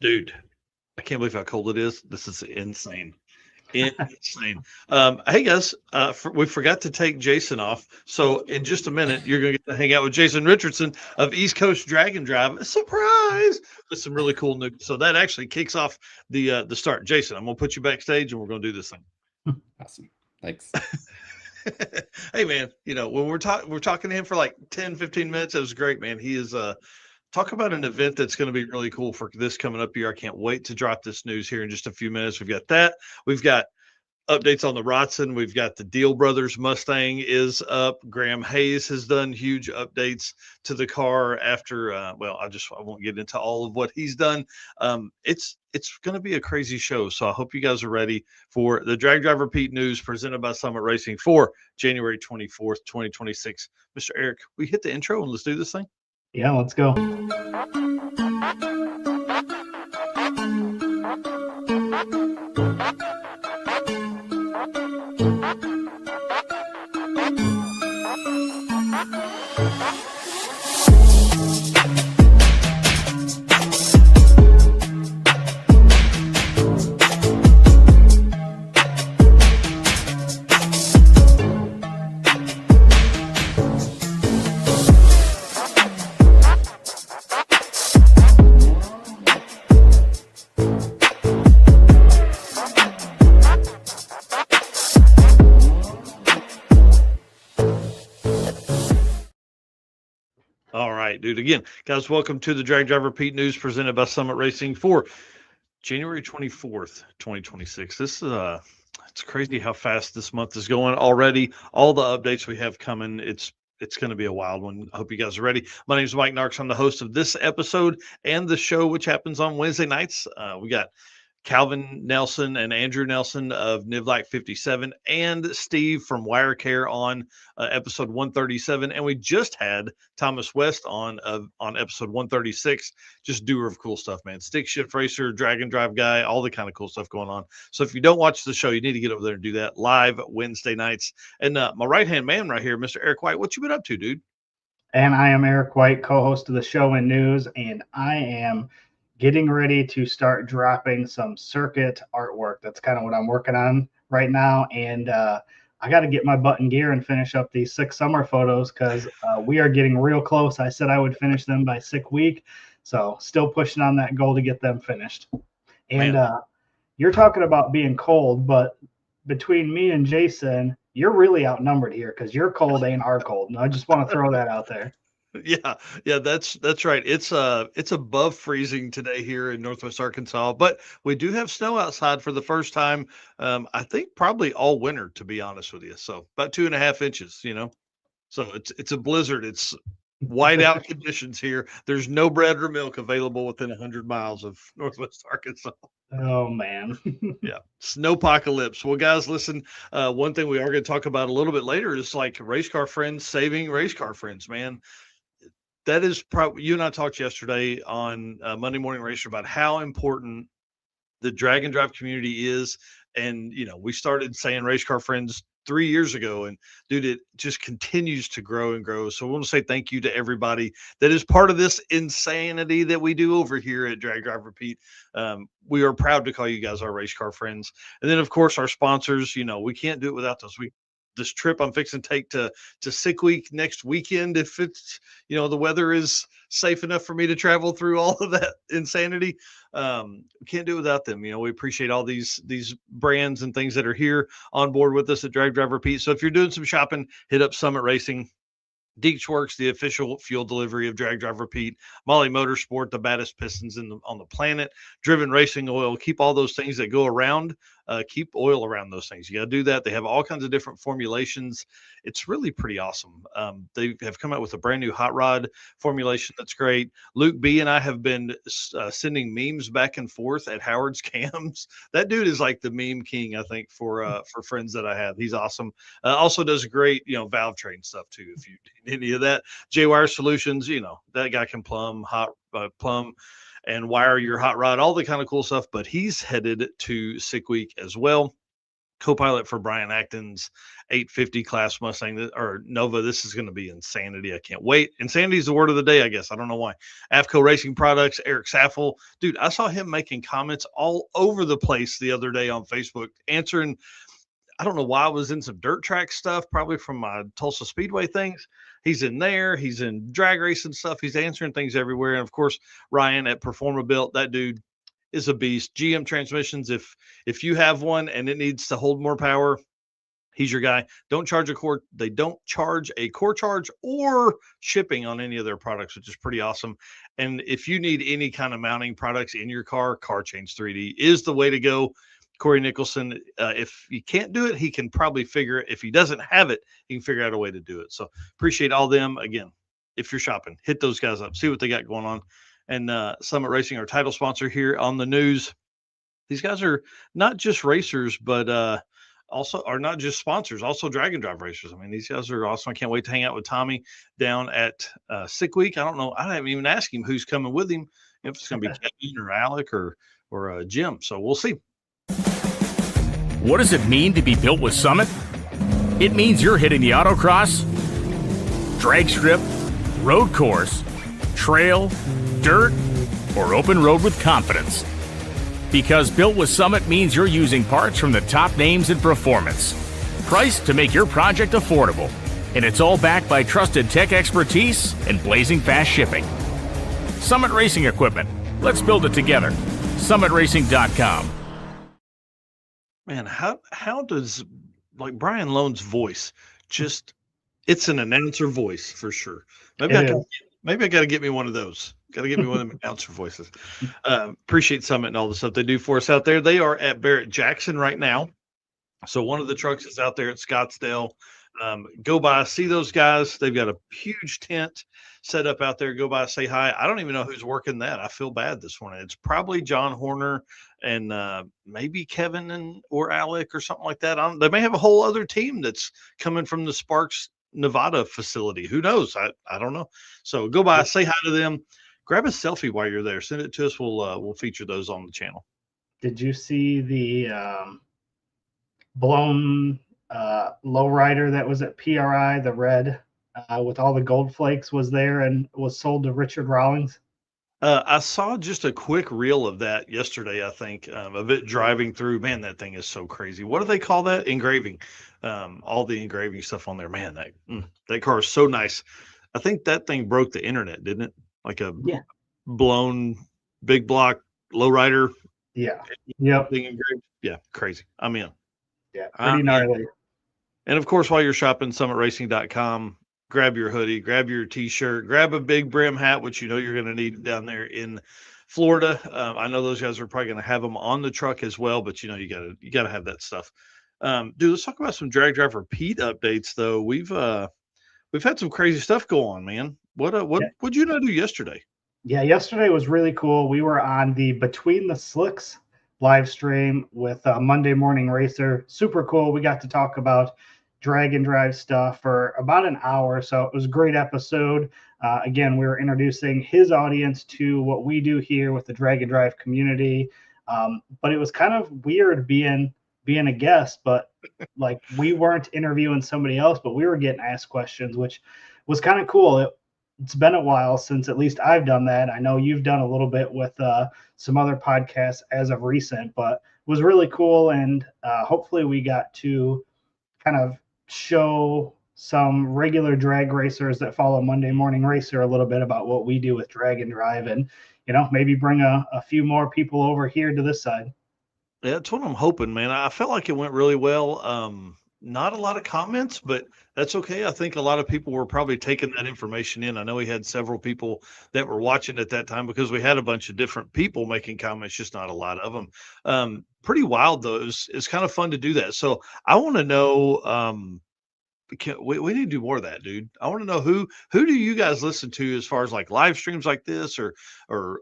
Dude, I can't believe how cold it is. This is insane. Insane. Hey guys, we forgot to take Jason off. So in just a minute, you're going to get to hang out with Jason Richardson of East Coast Dragon Drive. A surprise with some really cool news. So that actually kicks off the start. Jason, I'm going to put you backstage and we're going to do this thing. Awesome. Thanks. Hey man, when we're talking to him for like 10, 15 minutes. It was great, man. He is talk about an event that's going to be really cool for this coming up year. I can't wait to drop this news here in just a few minutes. We've got that. We've got updates on the Rotson. We've got the Deal Brothers Mustang is up. Graham Hayes has done huge updates to the car after. I won't get into all of what he's done. It's going to be a crazy show. So I hope you guys are ready for the Drag Driver Pete news presented by Summit Racing for January 24th, 2026. Mr. Eric, we hit the intro and let's do this thing. Yeah, let's go. All right, dude. Again, guys, welcome to the Drag Driver Pete News presented by Summit Racing for January 24th, 2026. This is it's crazy how fast this month is going already. All the updates we have coming. It's going to be a wild one. I hope you guys are ready. My name is Mike Narks. I'm the host of this episode and the show, which happens on Wednesday nights. We got Calvin Nelson and Andrew Nelson of Nivlac 57 and Steve from Wire Care on episode 137. And we just had Thomas West on episode 136. Just doer of cool stuff, man. Stick shift racer, dragon drive guy, all the kind of cool stuff going on. So if you don't watch the show, you need to get over there and do that live Wednesday nights. And my right-hand man right here, Mr. Eric White, what you been up to, dude? And I am Eric White, co-host of the show and news, and I am getting ready to start dropping some circuit artwork. That's kind of what I'm working on right now. And I got to get my butt in gear and finish up these 6 summer photos because we are getting real close. I said I would finish them by 6 week. So still pushing on that goal to get them finished. And you're talking about being cold, but between me and Jason, you're really outnumbered here because your cold ain't our cold. And I just want to throw that out there. Yeah, that's right. It's above freezing today here in Northwest Arkansas, but we do have snow outside for the first time. I think probably all winter, to be honest with you. So about 2.5 inches, So it's a blizzard. It's whiteout conditions here. There's no bread or milk available within 100 miles of Northwest Arkansas. Oh man. Yeah, snowpocalypse. Well, guys, listen. One thing we are going to talk about a little bit later is like race car friends saving race car friends, man. That is probably, you and I talked yesterday on Monday Morning Racer about how important the drag and drive community is. And, we started saying race car friends 3 years ago, and dude, it just continues to grow and grow. So we want to say thank you to everybody that is part of this insanity that we do over here at Drag Driver Pete. We are proud to call you guys our race car friends. And then of course our sponsors, we can't do it without those. This trip I'm fixing to take to Sick Week next weekend, if it's the weather is safe enough for me to travel through all of that insanity. We can't do it without them. We appreciate all these brands and things that are here on board with us at Drag Driver Pete. So if you're doing some shopping, hit up Summit Racing, Deeks Works, the official fuel delivery of Drag Driver Pete, Molly Motorsport, the baddest pistons on the planet, Driven Racing Oil. Keep all those things that go around. Keep oil around those things. You got to do that. They have all kinds of different formulations. It's really pretty awesome. They have come out with a brand new hot rod formulation that's great. Luke B and I have been sending memes back and forth at Howard's Cams. That dude is like the meme king, I think, for friends that I have. He's awesome. Also does great, valve train stuff too. If you need any of that, J-Wire Solutions, that guy can plumb and wire your hot rod, all the kind of cool stuff. But he's headed to Sick Week as well. co-pilot for Brian Acton's 850 class Mustang or Nova. This is going to be insanity. I can't wait. Insanity is the word of the day, I guess. I don't know why. AFCO Racing Products, Eric Saffel. Dude, I saw him making comments all over the place the other day on Facebook, answering. I don't know why I was in some dirt track stuff, probably from my Tulsa Speedway things. He's in there. He's in drag racing stuff. He's answering things everywhere. And of course, Ryan at Performabuilt, that dude is a beast. GM transmissions. If you have one and it needs to hold more power, he's your guy. They don't charge a core charge or shipping on any of their products, which is pretty awesome. And if you need any kind of mounting products in your car, Car Change 3D is the way to go. Corey Nicholson, if you can't do it, he can probably figure it. If he doesn't have it, he can figure out a way to do it. So appreciate all them. Again, if you're shopping, hit those guys up, see what they got going on. And Summit Racing, our title sponsor here on the news. These guys are not just racers, but also are not just sponsors, also drag and drive racers. I mean, these guys are awesome. I can't wait to hang out with Tommy down at Sick Week. I don't know. I haven't even asked him who's coming with him, if it's going to be Kevin or Alec or Jim. So we'll see. What does it mean to be built with Summit? It means you're hitting the autocross, drag strip, road course, trail, dirt, or open road with confidence. Because built with Summit means you're using parts from the top names in performance, priced to make your project affordable. And it's all backed by trusted tech expertise and blazing fast shipping. Summit Racing Equipment. Let's build it together. SummitRacing.com. Man, how does like Brian Lone's voice just it's an announcer voice for sure. Maybe I got to get me one of those. Got to get me one of them announcer voices. Appreciate Summit and all the stuff they do for us out there. They are at Barrett Jackson right now. So one of the trucks is out there at Scottsdale. Go by, see those guys. They've got a huge tent set up out there. Go by, say hi. I don't even know who's working that. I feel bad this morning. It's probably John Horner and maybe Kevin or Alec or something like that. They may have a whole other team that's coming from the Sparks, Nevada facility. Who knows? I don't know. So go by, say hi to them. Grab a selfie while you're there. Send it to us. We'll feature those on the channel. Did you see the blown lowrider that was at PRI, the red with all the gold flakes was there and was sold to Richard Rawlings? I saw just a quick reel of that yesterday, I think, of it driving through. Man, that thing is so crazy. What do they call that? Engraving. All the engraving stuff on there. Man, that car is so nice. I think that thing broke the internet, didn't it? Like a blown big block lowrider. Yeah. Yep. Thing engraved. Yeah, crazy. I'm in. Yeah, pretty gnarly. And of course, while you're shopping, SummitRacing.com, grab your hoodie, grab your t-shirt, grab a big brim hat, which you know you're going to need down there in Florida. I know those guys are probably going to have them on the truck as well, but you know you got to have that stuff. Dude, let's talk about some drag driver Pete updates though. We've had some crazy stuff go on, man. What'd you do yesterday? Yeah, yesterday was really cool. We were on the Between the Slicks live stream with Monday Morning Racer. Super cool. We got to talk about drag and drive stuff for about an hour. So it was a great episode. Again, we were introducing his audience to what we do here with the drag and drive community. But it was kind of weird being a guest, but like we weren't interviewing somebody else, but we were getting asked questions, which was kind of cool. It's been a while since at least I've done that. I know you've done a little bit with some other podcasts as of recent, but it was really cool. And hopefully we got to kind of show some regular drag racers that follow Monday Morning Racer a little bit about what we do with drag and drive and, you know, maybe bring a few more people over here to this side. Yeah, that's what I'm hoping, man. I felt like it went really well. Not a lot of comments, but that's okay. I think a lot of people were probably taking that information in. I know we had several people that were watching at that time because we had a bunch of different people making comments, just not a lot of them. Pretty wild though. It's kind of fun to do that. So I want to know, we need to do more of that, dude. I want to know who do you guys listen to as far as like live streams like this or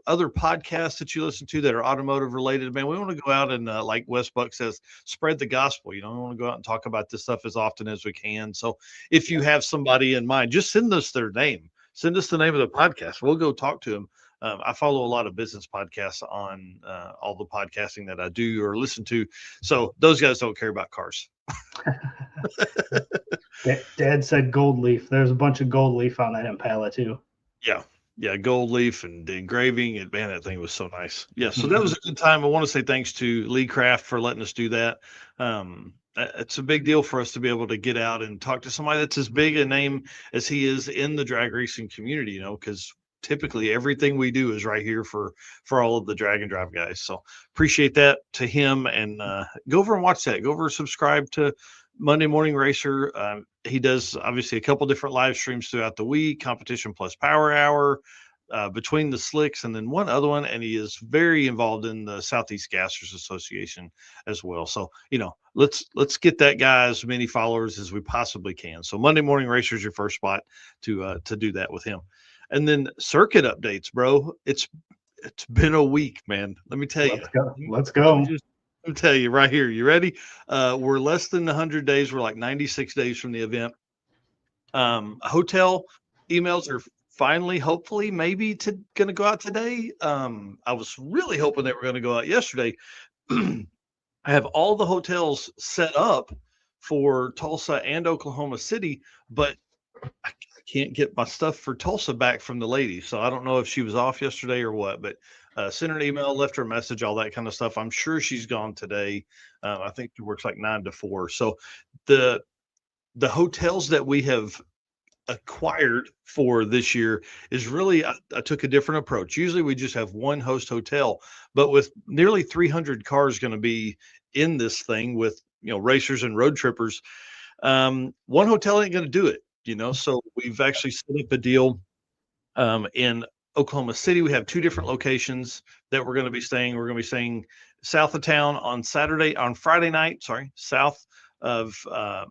other podcasts that you listen to that are automotive related, man. We want to go out and like Wes Buck says, spread the gospel. You know, we want to go out and talk about this stuff as often as we can. So if you have somebody in mind, just send us their name. Send us the name of the podcast. We'll go talk to them. I follow a lot of business podcasts on all the podcasting that I do or listen to. So those guys don't care about cars. Dad said gold leaf. There's a bunch of gold leaf on that Impala too. Yeah, gold leaf and the engraving. And man, that thing was so nice. Yeah, so that was a good time. I want to say thanks to Lee Craft for letting us do that. It's a big deal for us to be able to get out and talk to somebody that's as big a name as he is in the drag racing community, because typically everything we do is right here for all of the drag and drive guys. So appreciate that to him, and go over and watch that. Go over and subscribe to Monday Morning Racer. He does obviously a couple different live streams throughout the week, Competition Plus Power Hour, Between the Slicks, and then one other one. And he is very involved in the Southeast Gassers Association as well. So, let's get that guy as many followers as we possibly can. So Monday Morning Racer is your first spot to do that with him. And then circuit updates, bro. It's been a week, man. Let me tell you. Let's go. I'll tell you right here. You ready? We're less than 100 days. We're like 96 days from the event. Hotel emails are finally, hopefully, maybe going to go out today. I was really hoping they were going to go out yesterday. I have all the hotels set up for Tulsa and Oklahoma City, but I can't get my stuff for Tulsa back from the lady. So I don't know if she was off yesterday or what, but sent her an email, left her a message, all that kind of stuff. I'm sure she's gone today. I think she works like 9 to 4. So the hotels that we have acquired for this year is really, I took a different approach. Usually we just have one host hotel, but with nearly 300 cars going to be in this thing with, racers and road trippers, one hotel ain't going to do it, so we've actually set up a deal in Oklahoma City. We have 2 different locations that we're going to be staying. We're going to be staying south of town on Friday night, south of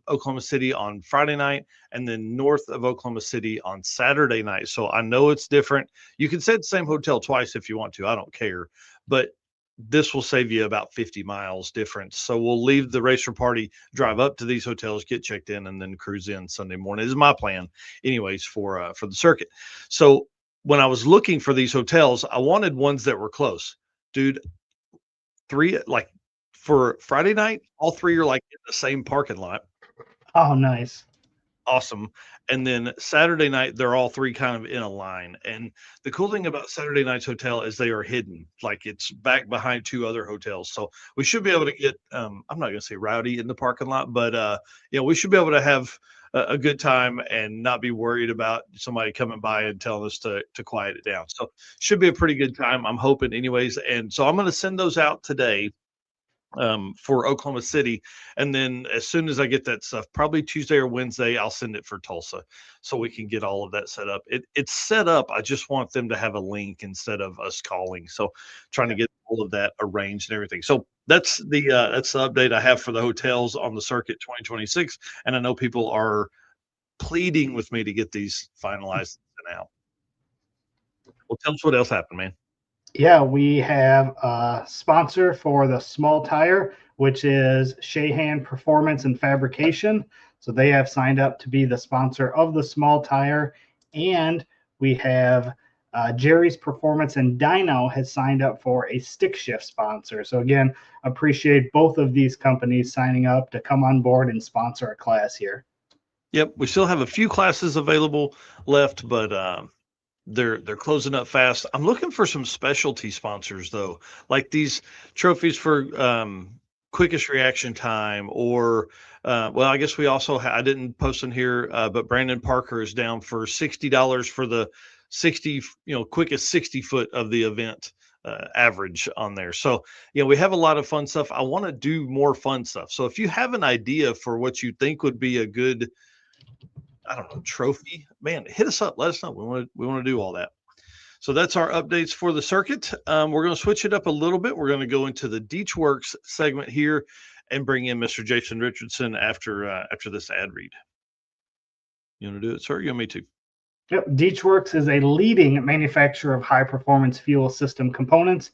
Oklahoma City on Friday night, and then north of Oklahoma City on Saturday night. So I know it's different. You can stay at the same hotel twice if you want to. I don't care. But this will save you about 50 miles difference. So we'll leave the racer party, drive up to these hotels, get checked in, and then cruise in Sunday morning. This is my plan anyways for the circuit. So when I was looking for these hotels, I wanted ones that were close. Dude, 3, like for Friday night, all 3 are like in the same parking lot. Oh, nice. Awesome. And then Saturday night, they're all 3 kind of in a line. And the cool thing about Saturday night's hotel is they are hidden. Like it's back behind 2 other hotels. So we should be able to get, I'm not going to say rowdy in the parking lot, but we should be able to have a good time and not be worried about somebody coming by and telling us to quiet it down. So should be a pretty good time, I'm hoping anyways. And so I'm going to send those out today for Oklahoma City. And then as soon as I get that stuff, probably Tuesday or Wednesday, I'll send it for Tulsa so we can get all of that set up. It's set up. I just want them to have a link instead of us calling. So trying to get all of that arranged and everything. So that's the update I have for the hotels on the circuit 2026. And I know people are pleading with me to get these finalized and out. Well, tell us what else happened, man. Yeah, we have a sponsor for the small tire, which is Shahan Performance and Fabrication. So they have signed up to be the sponsor of the small tire. And we have Jerry's Performance and Dyno has signed up for a stick shift sponsor. So again, appreciate both of these companies signing up to come on board and sponsor a class here. Yep, we still have a few classes available left, but they're closing up fast. I'm looking for some specialty sponsors though, like these trophies for quickest reaction time, or I guess we also I didn't post in here, but Brandon Parker is down for $60 for the 60 quickest 60 foot of the event average on there. So we have a lot of fun stuff. I want to do more fun stuff. So if you have an idea for what you think would be a good, I don't know, trophy, man, hit us up. Let us know. We want to do all that. So that's our updates for the circuit. We're going to switch it up a little bit. We're going to go into the Deechworks segment here and bring in Mr. Jason Richardson after this ad read. You want to do it, sir? You want me to? Yep. Deechworks is a leading manufacturer of high-performance fuel system components.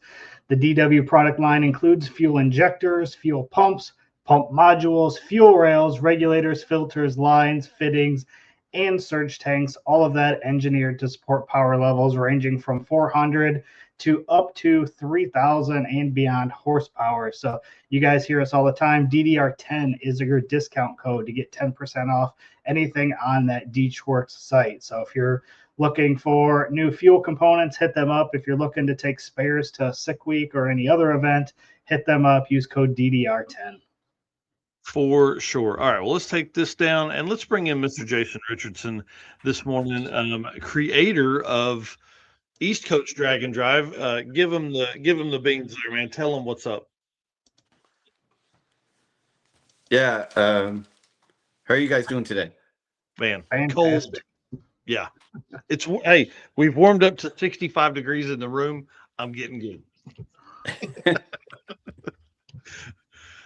The DW product line includes fuel injectors, fuel pumps, pump modules, fuel rails, regulators, filters, lines, fittings, and surge tanks, all of that engineered to support power levels ranging from 400 to up to 3,000 and beyond horsepower. So you guys hear us all the time. DDR10 is your discount code to get 10% off anything on that DeechWorks site. So if you're looking for new fuel components, hit them up. If you're looking to take spares to Sick Week or any other event, hit them up. Use code DDR10. For sure. All right. Well, let's take this down and let's bring in Mr. Jason Richardson this morning, creator of East Coast Drag and Drive. Give him the beans there, man. Tell him what's up. Yeah. How are you guys doing today? Man, Fantastic. cold. Yeah. Hey, we've warmed up to 65 degrees in the room. I'm getting good.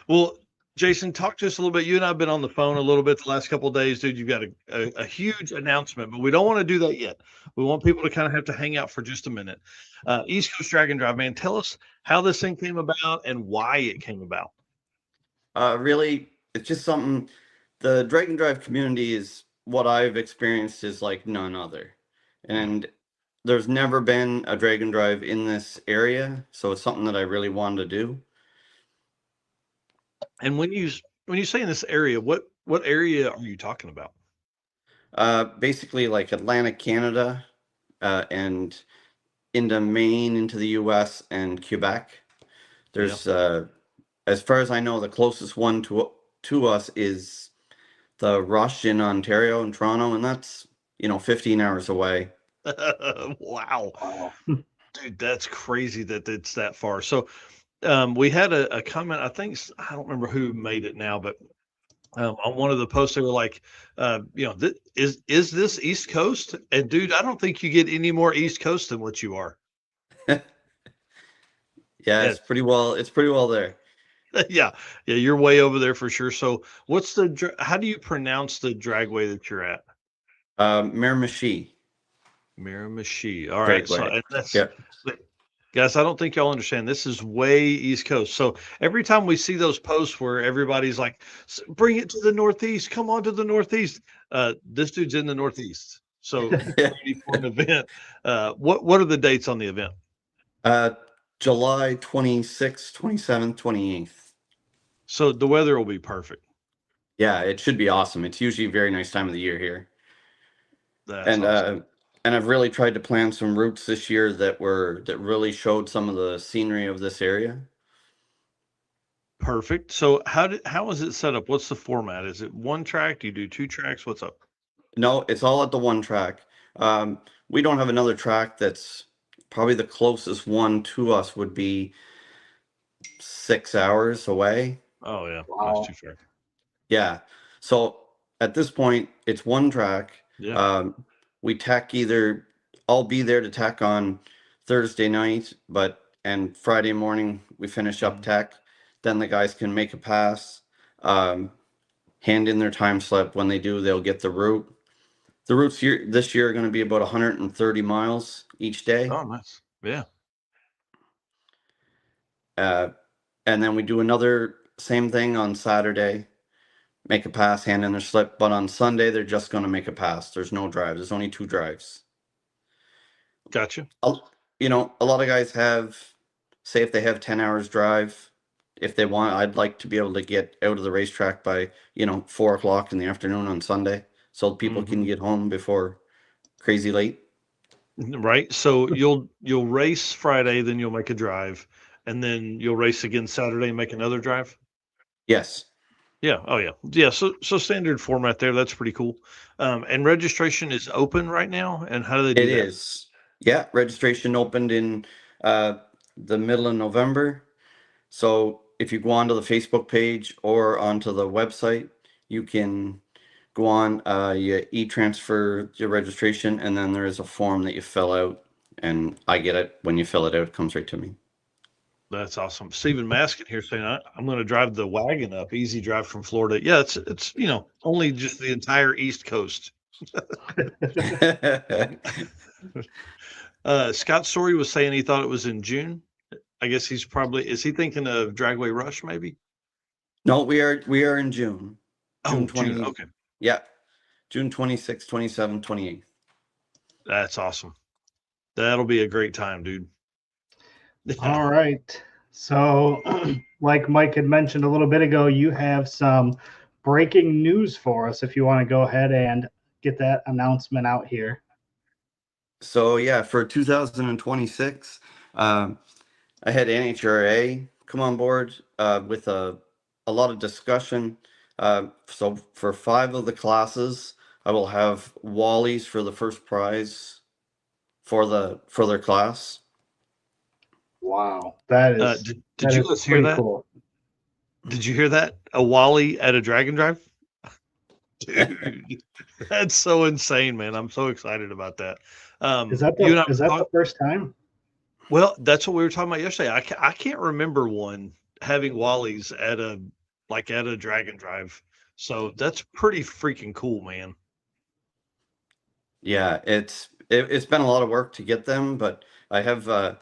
Well, Jason, talk to us a little bit. You and I have been on the phone a little bit the last couple of days, dude. You've got a huge announcement, but we don't want to do that yet. We want people to kind of have to hang out for just a minute. East Coast Drag and Drive, man, tell us how this thing came about and why it came about. Really, it's just something. The drag and drive community is what I've experienced is like none other, and there's never been a drag and drive in this area, so it's something that I really wanted to do. And when you say in this area, what area are you talking about? Basically, like Atlantic Canada, and into Maine, into the U.S. and Quebec. There's, as far as I know, the closest one to us is the Rush in Ontario and Toronto, and that's 15 hours away. Wow. Dude, that's crazy that it's that far. So we had a comment, I don't remember who made it now, but on one of the posts, they were like, is this East Coast? And dude, I don't think you get any more East Coast than what you are. Yeah, it's pretty well there. Yeah, you're way over there for sure. So how do you pronounce the dragway that you're at? Miramichi. Miramichi. All right. So, and that's, yeah. Guys, I don't think y'all understand. This is way East Coast. So every time we see those posts where everybody's like, bring it to the Northeast, come on to the Northeast. This dude's in the Northeast. So ready for an event. What are the dates on the event? July 26th, 27th, 28th. So the weather will be perfect. Yeah, it should be awesome. It's usually a very nice time of the year here. That's awesome. And I've really tried to plan some routes this year that really showed some of the scenery of this area. Perfect. So how is it set up? What's the format? Is it one track? Do you do two tracks? What's up? No, it's all at the one track. We don't have another track. That's probably the closest one to us would be 6 hours away. Oh yeah, Wow. That's too far. Yeah. So at this point, it's one track. Yeah. We tack I'll be there to tack on Thursday night, and Friday morning we finish up tack. Then the guys can make a pass, hand in their time slip. When they do, they'll get the route. The routes this year are going to be about 130 miles each day. Oh, nice. Yeah. And then we do another same thing on Saturday. Make a pass, hand in their slip. But on Sunday, they're just going to make a pass. There's no drives. There's only 2 drives. Gotcha. A lot of guys say if they have 10 hours drive, if they want, I'd like to be able to get out of the racetrack by, 4 o'clock in the afternoon on Sunday so people can get home before crazy late. Right. So you'll race Friday, then you'll make a drive, and then you'll race again Saturday and make another drive. Yes. Yeah. Oh yeah. Yeah. So standard format there. That's pretty cool. And registration is open right now. And how do they do that? It is. Yeah. Registration opened in the middle of November. So if you go onto the Facebook page or onto the website, you can go on, you e-transfer your registration, and then there is a form that you fill out, and I get it. When you fill it out, it comes right to me. That's awesome. Stephen Maskin here saying, I'm going to drive the wagon up. Easy drive from Florida. Yeah, it's only just the entire East Coast. Scott Story was saying he thought it was in June. I guess is he thinking of Dragway Rush maybe? No, we are in June. June 20. Okay. Yeah. June 26th, 27th, 28th. That's awesome. That'll be a great time, dude. All right. So, like Mike had mentioned a little bit ago, you have some breaking news for us if you want to go ahead and get that announcement out here. So yeah, for 2026, I had NHRA come on board with a lot of discussion. So for 5 of the classes, I will have Wallies for the first prize for their class. Wow, that is Did that you is guys hear pretty that? cool. Did you hear that? A Wally at a Dragon Drive? Dude, that's so insane, man. I'm so excited about that. Is that you and I the is were that talk- the first time? Well, that's what we were talking about yesterday. I can't remember one having Wallies at a Dragon Drive. So that's pretty freaking cool, man. Yeah, it's been a lot of work to get them, but I have a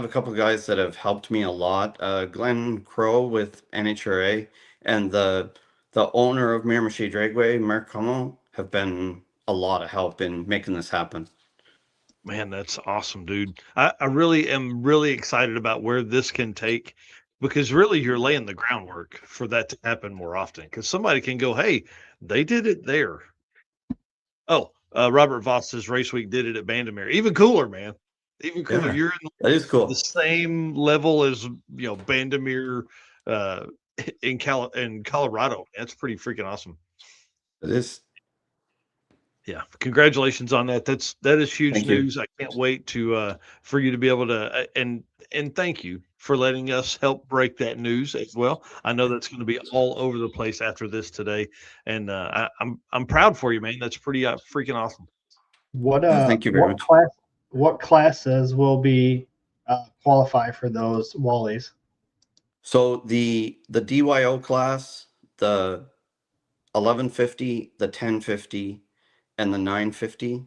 couple guys that have helped me a lot. Glenn Crow with NHRA and the owner of Miramichi Dragway, Mark Hummel, have been a lot of help in making this happen. Man, that's awesome, dude. I really am really excited about where this can take, because really you're laying the groundwork for that to happen more often. Because somebody can go, hey, they did it there. Oh, Robert Voss says Race Week did it at Bandamere. Even cooler, man. Even cooler. Yeah. You're in That is cool. the same level as Bandamere in Colorado. That's pretty freaking awesome. It is. Yeah, congratulations on that. That is huge Thank you. news. I can't wait to for you to be able to and thank you for letting us help break that news as well. I know that's going to be all over the place after this today, and I'm proud for you, man. That's pretty freaking awesome. What Thank you very much. what classes will be qualify for those Wallies? So the DYO class, the 1150, the 1050, and the 950,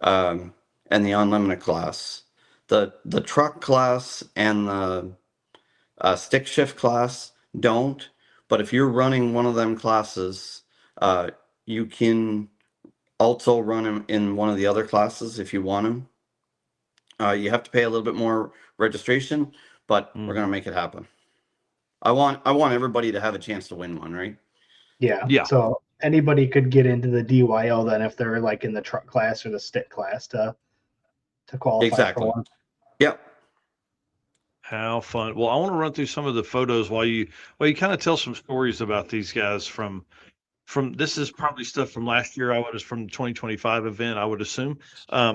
and the unlimited class. The truck class and the stick shift class don't, but if you're running one of them classes, you can also run them in one of the other classes if you want them. You have to pay a little bit more registration, but we're gonna make it happen. I want everybody to have a chance to win one, right? Yeah. Yeah. So anybody could get into the DYO then if they're like in the truck class or the stick class to qualify Exactly. for one. Yep. How fun! Well, I want to run through some of the photos while you kind of tell some stories about these guys from this is probably stuff from last year. I would have from the 2025 event. I would assume. I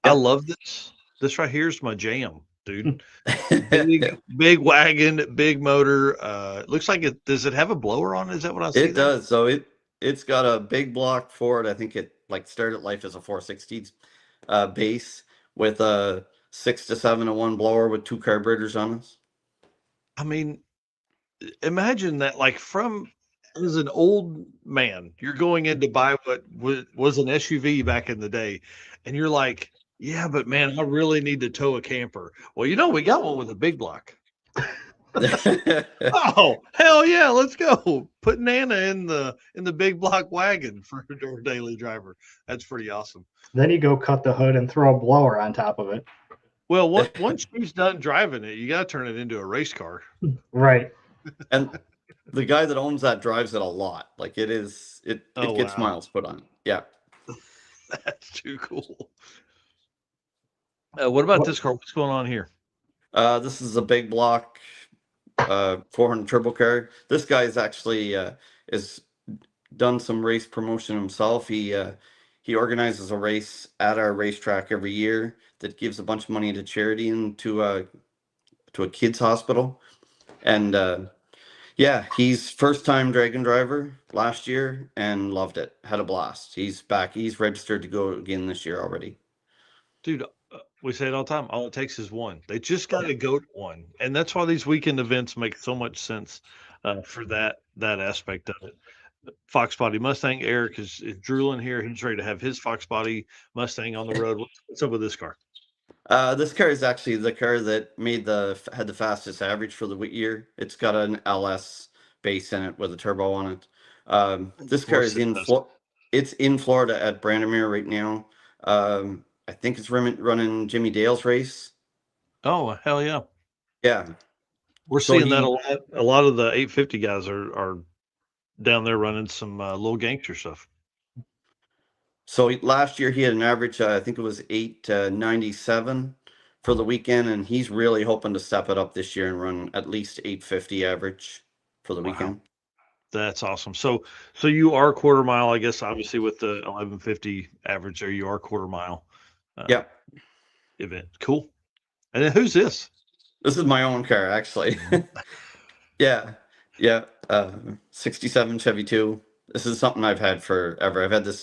Yep. love this. This right here is my jam, dude. Big wagon, big motor. Looks like it. Does it have a blower on it? Is that what I see? It does. So it's got a big block Ford. I think it like started life as a 460 base with a 6 to 7 to 1 blower with 2 carburetors on us. I mean, imagine that. Like as an old man, you're going in to buy what was an SUV back in the day, and you're like, yeah, but man, I really need to tow a camper. Well, we got one with a big block. Oh, hell yeah, let's go. Put Nana in the big block wagon for our daily driver. That's pretty awesome. Then you go cut the hood and throw a blower on top of it. Well, once she's done driving it, you got to turn it into a race car. Right. And the guy that owns that drives it a lot. Like it Oh, gets wow. miles put on it. Yeah. That's too cool. What about this car? What's going on here? This is a big block 400 turbo car. This guy's actually is done some race promotion himself. He organizes a race at our racetrack every year that gives a bunch of money to charity and to a kids hospital. And yeah, he's first time Dragon driver last year and loved it. Had a blast. He's back. He's registered to go again this year already. Dude, we say it all the time. All it takes is one. They just got to go to one. And that's why these weekend events make so much sense for that aspect of it. Fox Body Mustang. Eric is drooling here. He's ready to have his Fox Body Mustang on the road. What's up with this car? This car is actually the car that had the fastest average for the year. It's got an LS base in it with a turbo on it. This car is in It's in Florida at Brandomere right now. I think it's running Jimmy Dale's race. Oh, hell yeah. Yeah. We're So seeing that he- a lot. A lot of the 850 guys are down there running some little gangster stuff. So last year he had an average, I think it was 897 for the weekend, and he's really hoping to step it up this year and run at least 850 average for the Wow. weekend. That's awesome. So you are quarter mile, I guess, obviously with the 1150 average there, you are quarter mile Yeah. event. Cool. And then who's this? This is my own car, actually. Yeah. 67 Chevy 2. This is something I've had forever.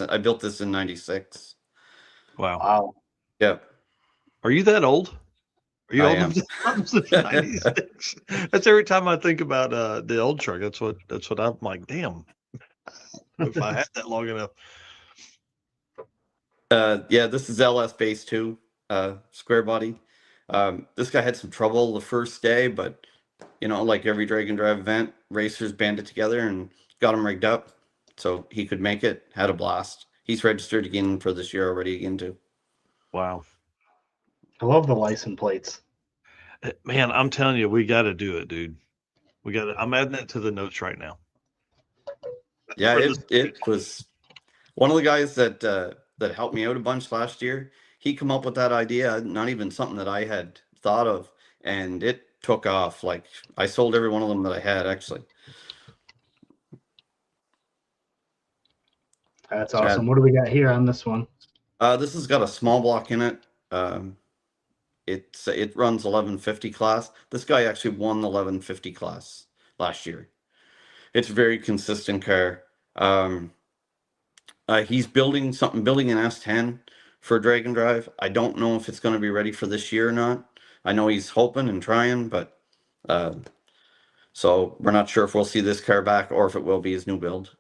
I built this in 96. Wow. Wow. Yeah. Are you that old? Are you I old am. enough to have since 96? That's every time I think about the old truck. That's what I'm like, damn. If I had that long enough. Yeah, this is LS base 2, square body. This guy had some trouble the first day, but like every drag and drive event, racers banded together and got him rigged up so he could make it. Had a blast. He's registered again for this year already again too. Wow. I love the license plates. Man, I'm telling you, we got to do it, dude. I'm adding that to the notes right now. Yeah, For it was one of the guys that helped me out a bunch last year. He come up with that idea, not even something that I had thought of, and it took off. Like I sold every one of them that I had actually. That's awesome. What do we got here on this one? This has got a small block in it. It runs 1150 class. This guy actually won the 1150 class last year. It's a very consistent car. He's building an S10 for Drag and Drive. I don't know if it's going to be ready for this year or not. I know he's hoping and trying, but so we're not sure if we'll see this car back or if it will be his new build.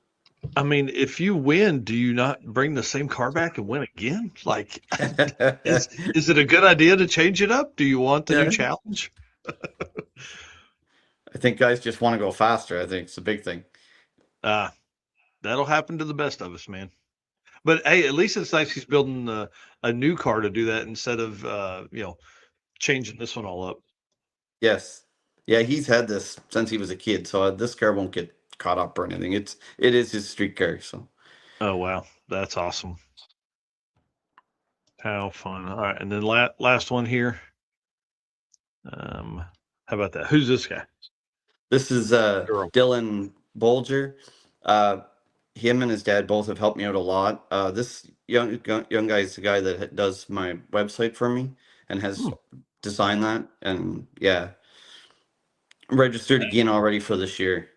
I mean, if you win, do you not bring the same car back and win again? Like, is it a good idea to change it up? Do you want the new challenge? I think guys just want to go faster. I think it's a big thing. That'll happen to the best of us, man. But hey, at least it's nice he's building a new car to do that instead of changing this one all up. Yes. Yeah, he's had this since he was a kid, so this car won't get caught up or anything. It is his street car. So. Oh wow, that's awesome. How fun! All right, and then last one here. How about that? Who's this guy? This is Dylan Bolger. Him and his dad both have helped me out a lot. This young guy is the guy that does my website for me and has designed that. And yeah, registered again already for this year.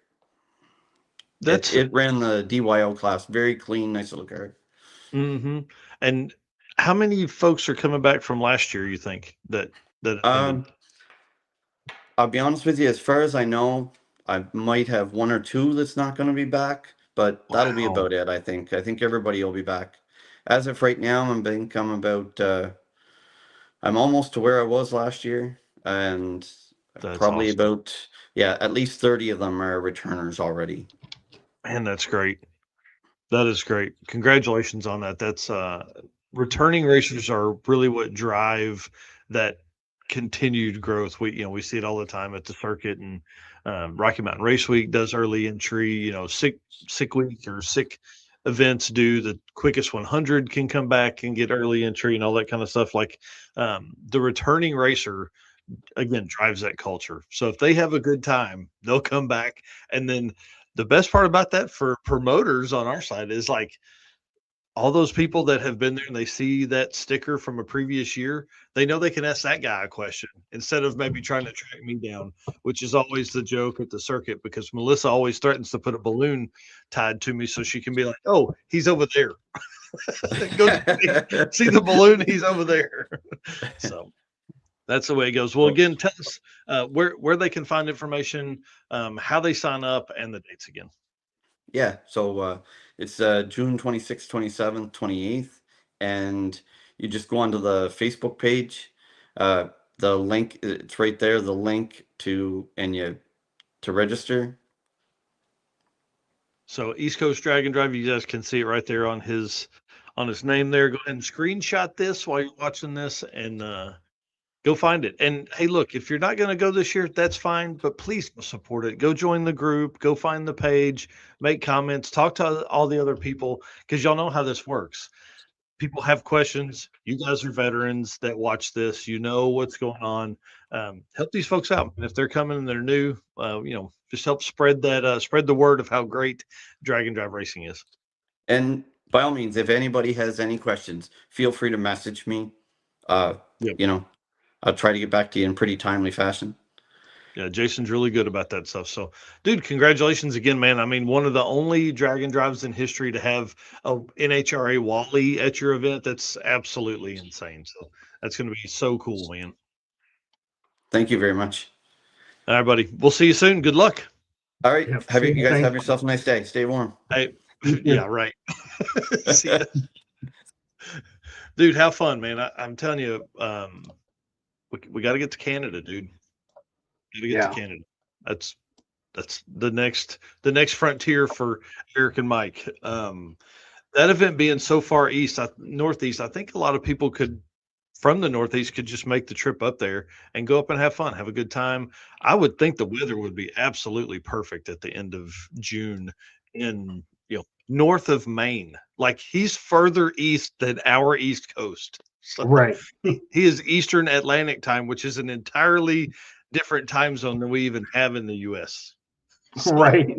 It ran the DYO class, very clean, nice little car. Mm-hmm. And how many folks are coming back from last year? You think that? I'll be honest with you. As far as I know, I might have one or two that's not going to be back, but that'll be about it. I think everybody will be back. As of right now, I'm almost to where I was last year, and that's probably awesome. About at least 30 of them are returners already. Man, that's great. That is great. Congratulations on that. That's returning racers are really what drive that continued growth. We see it all the time at the circuit, and Rocky Mountain Race Week does early entry. Sick week or sick events do the quickest 100 can come back and get early entry and all that kind of stuff. Like the returning racer again drives that culture. So if they have a good time, they'll come back. And then the best part about that for promoters on our side is like all those people that have been there and they see that sticker from a previous year, they know they can ask that guy a question instead of maybe trying to track me down, which is always the joke at the circuit because Melissa always threatens to put a balloon tied to me so she can be like, oh, he's over there. Go see the balloon. He's over there. So that's the way it goes. Well, again, tell us where they can find information, how they sign up, and the dates again. Yeah, so it's June 26th, 27th, 28th, and you just go onto the Facebook page. The link, it's right there, the link to register. So East Coast Dragon Drive, you guys can see it right there on his name there. Go ahead and screenshot this while you're watching this and go find it. And hey, look, if you're not going to go this year, that's fine, but please go support it. Go join the group, go find the page, make comments, talk to all the other people, because y'all know how this works. People have questions. You guys are veterans that watch this. You know what's going on. Help these folks out. And if they're coming and they're new, just help spread the word of how great Dragon Drive Racing is. And by all means, if anybody has any questions, feel free to message me. Yep. I'll try to get back to you in pretty timely fashion. Yeah, Jason's really good about that stuff. So, dude, congratulations again, man. I mean, one of the only Dragon Drives in history to have a NHRA Wally at your event. That's absolutely insane. So that's going to be so cool, man. Thank you very much. All right, buddy. We'll see you soon. Good luck. All right. Yep. You guys have yourself a nice day. Stay warm. Hey, yeah, right. See ya. Dude, have fun, man. I'm telling you, we got to get to Canada, dude. To get to Canada. That's the next frontier for Eric and Mike. That event being so far northeast, I think a lot of people from the northeast could just make the trip up there and go up and have fun, have a good time. I would think the weather would be absolutely perfect at the end of June in north of Maine. Like, he's further east than our East Coast. So Right. He is Eastern Atlantic time, which is an entirely different time zone than we even have in the U.S. So, Right.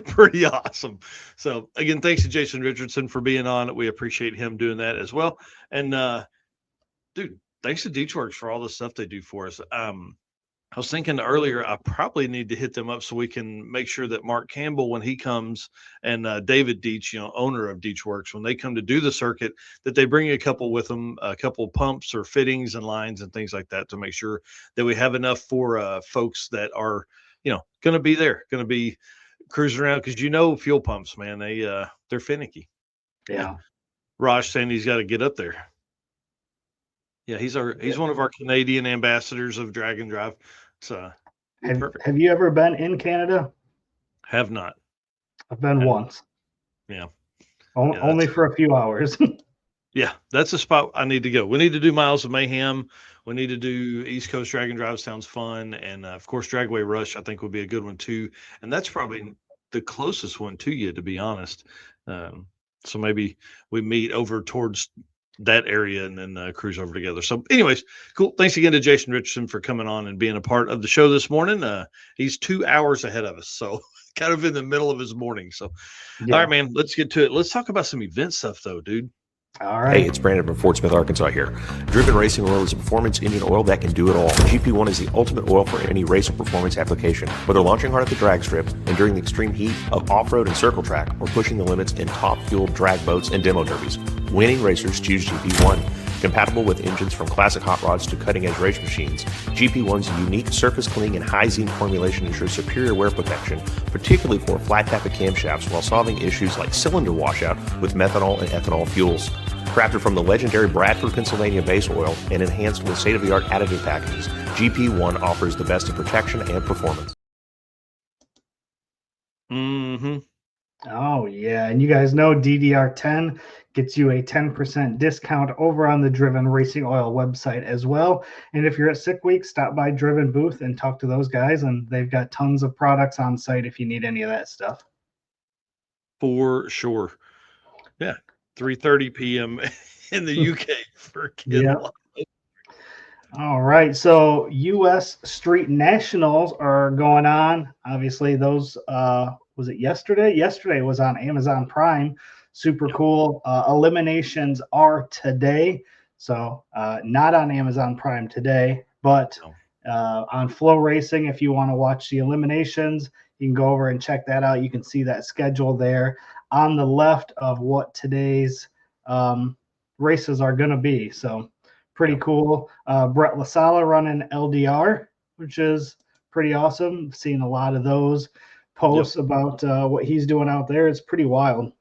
pretty awesome. So again, thanks to Jason Richardson for being on. We appreciate him doing that as well. And dude, thanks to DeechWorks for all the stuff they do for us. I was thinking earlier, I probably need to hit them up so we can make sure that Mark Campbell, when he comes, and David Deech, owner of DeechWorks, when they come to do the circuit, that they bring a couple with them, a couple pumps or fittings and lines and things like that, to make sure that we have enough for folks that are, going to be there, going to be cruising around, because fuel pumps, man, they're finicky. Yeah. Raj saying he's got to get up there. Yeah, he's one of our Canadian ambassadors of Dragon Drive. So have you ever been in Canada? Have not. I've been once. Yeah. Only for a few hours. Yeah, that's a spot I need to go. We need to do Miles of Mayhem. We need to do East Coast Dragon Drive. Sounds fun. And of course, Dragway Rush, I think, would be a good one too. And that's probably the closest one to you, to be honest. So maybe we meet over towards that area and then cruise over together. So anyways, cool. Thanks again to Jason Richardson for coming on and being a part of the show this morning. He's 2 hours ahead of us, so kind of in the middle of his morning. So Yeah. All right, man, let's get to it. Let's talk about some event stuff though, dude. All right. Hey, it's Brandon from Fort Smith, Arkansas here. Driven Racing Oil is a performance engine oil that can do it all. GP1 is the ultimate oil for any race or performance application. Whether launching hard at the drag strip, enduring the extreme heat of off-road and circle track, or pushing the limits in top-fueled drag boats and demo derbies, winning racers choose GP1. Compatible with engines from classic hot rods to cutting-edge race machines, GP1's unique surface cleaning and high zinc formulation ensures superior wear protection, particularly for flat tappet camshafts, while solving issues like cylinder washout with methanol and ethanol fuels. Crafted from the legendary Bradford, Pennsylvania base oil and enhanced with state-of-the-art additive packages, GP1 offers the best in protection and performance. Mm-hmm. Oh, yeah. And you guys know DDR10 gets you a 10% discount over on the Driven Racing Oil website as well. And if you're at Sick Week, stop by Driven booth and talk to those guys. And they've got tons of products on site if you need any of that stuff. For sure. Yeah. 3:30 p.m. in the UK for kids. Yeah. All right. So U.S. Street Nationals are going on. Obviously, those was it yesterday? Yesterday was on Amazon Prime. Super cool. Eliminations are today. So not on Amazon Prime today, but on Flow Racing, if you want to watch the eliminations, you can go over and check that out. You can see that schedule there on the left of what today's races are going to be. So pretty cool. Brett LaSala running LDR, which is pretty awesome. Seeing a lot of those posts about what he's doing out there. It's pretty wild.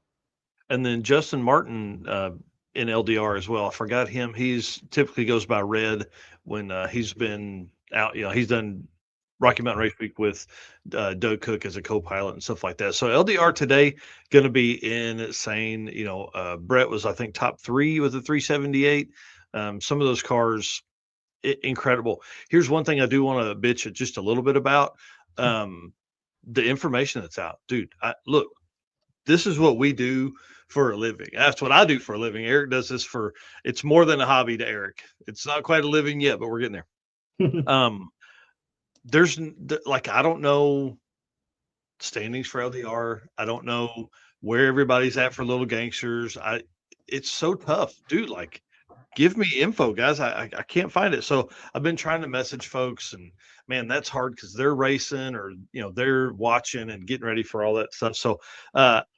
And then Justin Martin in LDR as well. I forgot him. He's typically goes by Red when he's been out. He's done Rocky Mountain Race Week with Doug Cook as a co-pilot and stuff like that. So LDR today going to be insane. You know, Brett was, I think, top 3 with the 378. Some of those cars, incredible. Here's one thing I do want to bitch just a little bit about. The information that's out, dude. Look, this is what we do for a living. That's what I do for a living. Eric does this for, it's more than a hobby to Eric. It's not quite a living yet, but we're getting there. There's like, I don't know standings for LDR. I don't know where everybody's at for Little Gangsters. It's so tough, dude. Like, give me info, guys. I can't find it. So I've been trying to message folks, and man, that's hard because they're racing or, you know, they're watching and getting ready for all that stuff. So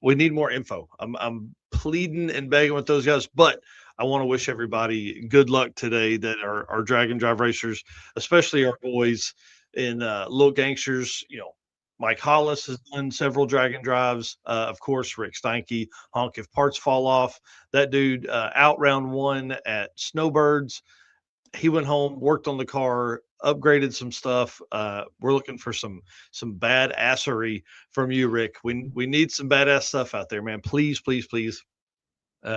we need more info. I'm pleading and begging with those guys, but I want to wish everybody good luck today that are drag and drive racers, especially our boys in Little Gangsters. You know, Mike Hollis has done several drag and drives. Of course, Rick Steinke, Honk If Parts Fall Off. That dude out round 1 at Snowbirds. He went home, worked on the car, upgraded some stuff. We're looking for some badassery from you, Rick. We need some badass stuff out there, man. Please, please, please.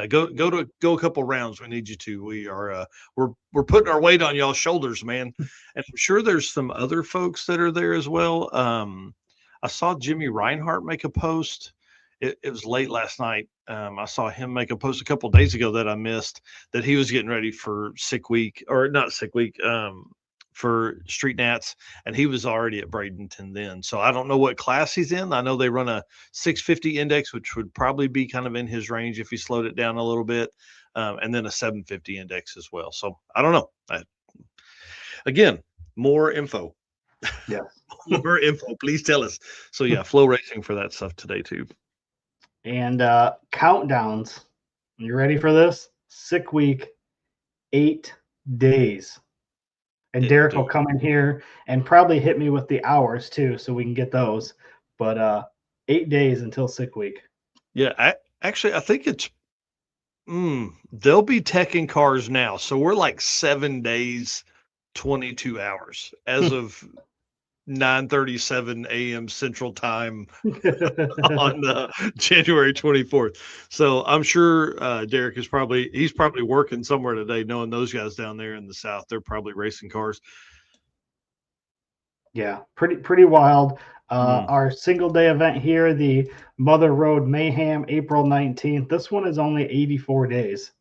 Go a couple rounds. We need you to. We are we're putting our weight on y'all's shoulders, man. And I'm sure there's some other folks that are there as well. I saw Jimmy Reinhart make a post. It was late last night. I saw him make a post a couple days ago that I missed, that he was getting ready for for Street Nats, and he was already at Bradenton then. So I don't know what class he's in. I know they run a 650 index, which would probably be kind of in his range if he slowed it down a little bit, and then a 750 index as well. So I don't know. Again, more info. Yeah. More info, please tell us. So yeah, Flow Racing for that stuff today too. And countdowns. You ready for this? Sick week, 8 days. And Derek will come in here and probably hit me with the hours too, so we can get those. But 8 days until sick week. Yeah, I think it's they'll be teching cars now. So we're like 7 days, 22 hours as of 9:37 a.m. Central Time on January 24th. So I'm sure Derek is he's probably working somewhere today, knowing those guys down there in the South, they're probably racing cars. Yeah, pretty wild. Our single day event here, the Mother Road Mayhem, April 19th. This one is only 84 days.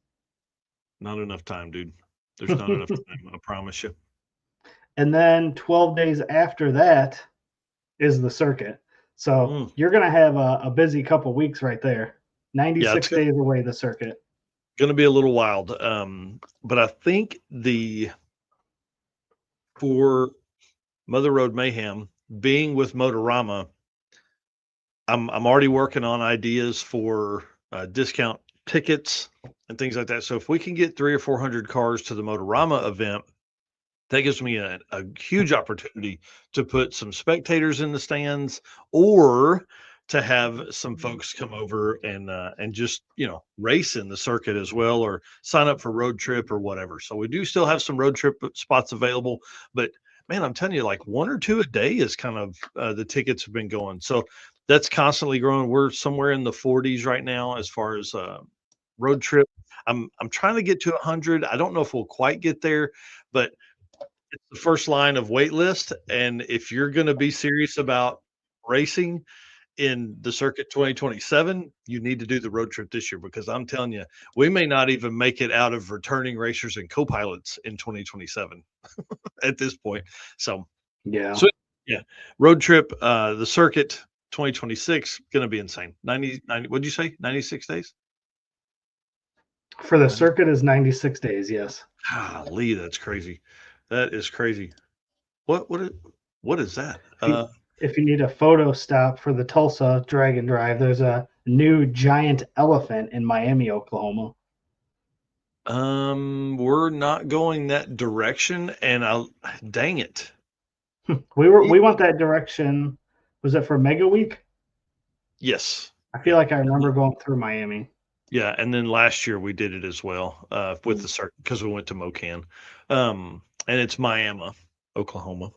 Not enough time, dude. There's not enough time, I promise you. And then 12 days after that is the circuit. So you're going to have a busy couple weeks right there. 96 days away, the circuit. Going to be a little wild. But I think for Mother Road Mayhem, being with Motorama, I'm already working on ideas for discount tickets and things like that. So if we can get 300 or 400 cars to the Motorama event, that gives me a huge opportunity to put some spectators in the stands, or to have some folks come over and just, you know, race in the circuit as well, or sign up for road trip or whatever. So we do still have some road trip spots available, but man, I'm telling you, like 1 or 2 a day is kind of the tickets have been going. So that's constantly growing. We're somewhere in the 40s right now as far as road trip. I'm trying to get to 100. I don't know if we'll quite get there, but it's the first line of wait list. And if you're going to be serious about racing in the circuit 2027, you need to do the road trip this year, because I'm telling you, we may not even make it out of returning racers and co-pilots in 2027 at this point. So yeah, road trip, the circuit 2026 going to be insane. 90, what'd you say? 96 days for the circuit is 96 days. Yes. Golly, that's crazy. That is crazy. What is that? If you need a photo stop for the Tulsa Drag and Drive, there's a new giant elephant in Miami, Oklahoma. We're not going that direction, and dang it. We went that direction. Was it for Mega Week? Yes. I feel like I remember going through Miami. Yeah, and then last year we did it as well with the circuit, because we went to Mocan. And it's Miami, Oklahoma.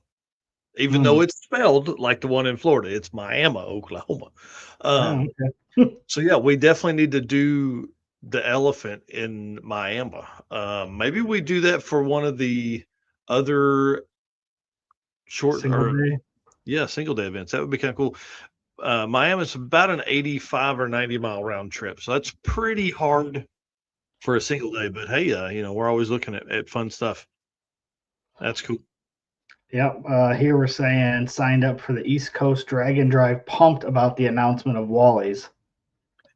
even though it's spelled like the one in Florida. It's Miami, Oklahoma. Oh, So yeah, we definitely need to do the elephant in Miami. Maybe we do that for one of the other short single day. single day events. That would be kind of cool. Miami's about an 85 or 90 mile round trip, so that's pretty hard for a single day. But hey, we're always looking at fun stuff. That's cool. Yep. Here we're saying signed up for the East Coast Dragon Drive. Pumped about the announcement of Wally's.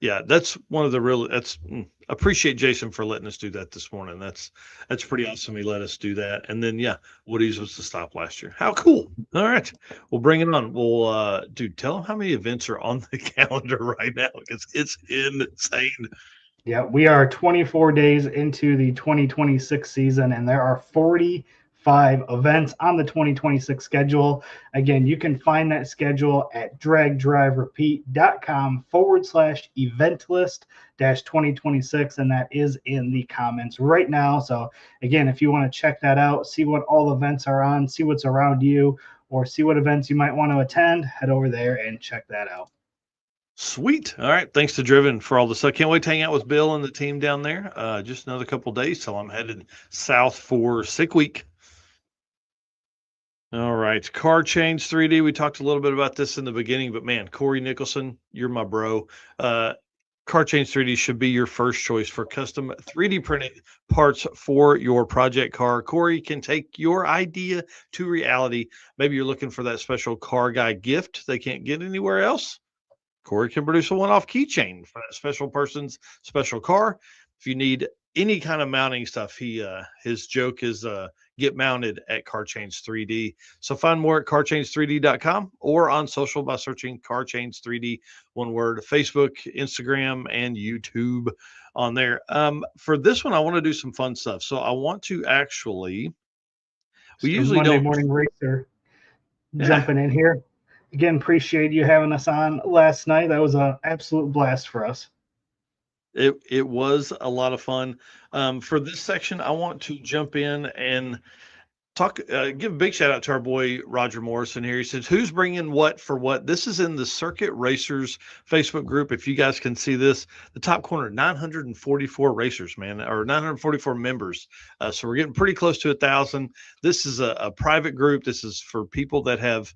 Yeah, that's one of the appreciate Jason for letting us do that this morning. That's pretty awesome. He let us do that. And then Woody's was the stop last year. How cool. All right. We'll bring it on. We'll tell them how many events are on the calendar right now, because it's insane. Yeah, we are 24 days into the 2026 season, and there are 45 events on the 2026 schedule. Again, you can find that schedule at dragdriverepeat.com/event list -2026, and that is in the comments right now. So again, if you want to check that out, see what all events are on, see what's around you, or see what events you might want to attend, head over there and check that out. Sweet. All right. Thanks to Driven for all the stuff. Can't wait to hang out with Bill and the team down there. Just another couple days till I'm headed south for sick week. All right. Car Change 3D. We talked a little bit about this in the beginning, but man, Corey Nicholson, you're my bro. Car Change 3D should be your first choice for custom 3D printed parts for your project car. Corey can take your idea to reality. Maybe you're looking for that special car guy gift they can't get anywhere else. Corey can produce a one-off keychain for that special person's special car. If you need any kind of mounting stuff, his joke is get mounted at Car Change 3D. So find more at carchange3d.com or on social by searching Car Change 3D, one word, Facebook, Instagram, and YouTube on there. For this one, I want to do some fun stuff. So I want to actually, we usually Monday don't. Morning Racer jumping in here. Again, appreciate you having us on last night. That was an absolute blast for us. It was a lot of fun. For this section, I want to jump in and give a big shout out to our boy Roger Morrison here. He says, who's bringing what for what? This is in the Circuit Racers Facebook group. If you guys can see this, the top corner, 944 racers, man, or 944 members. So we're getting pretty close to 1,000. This is a private group. This is for people that have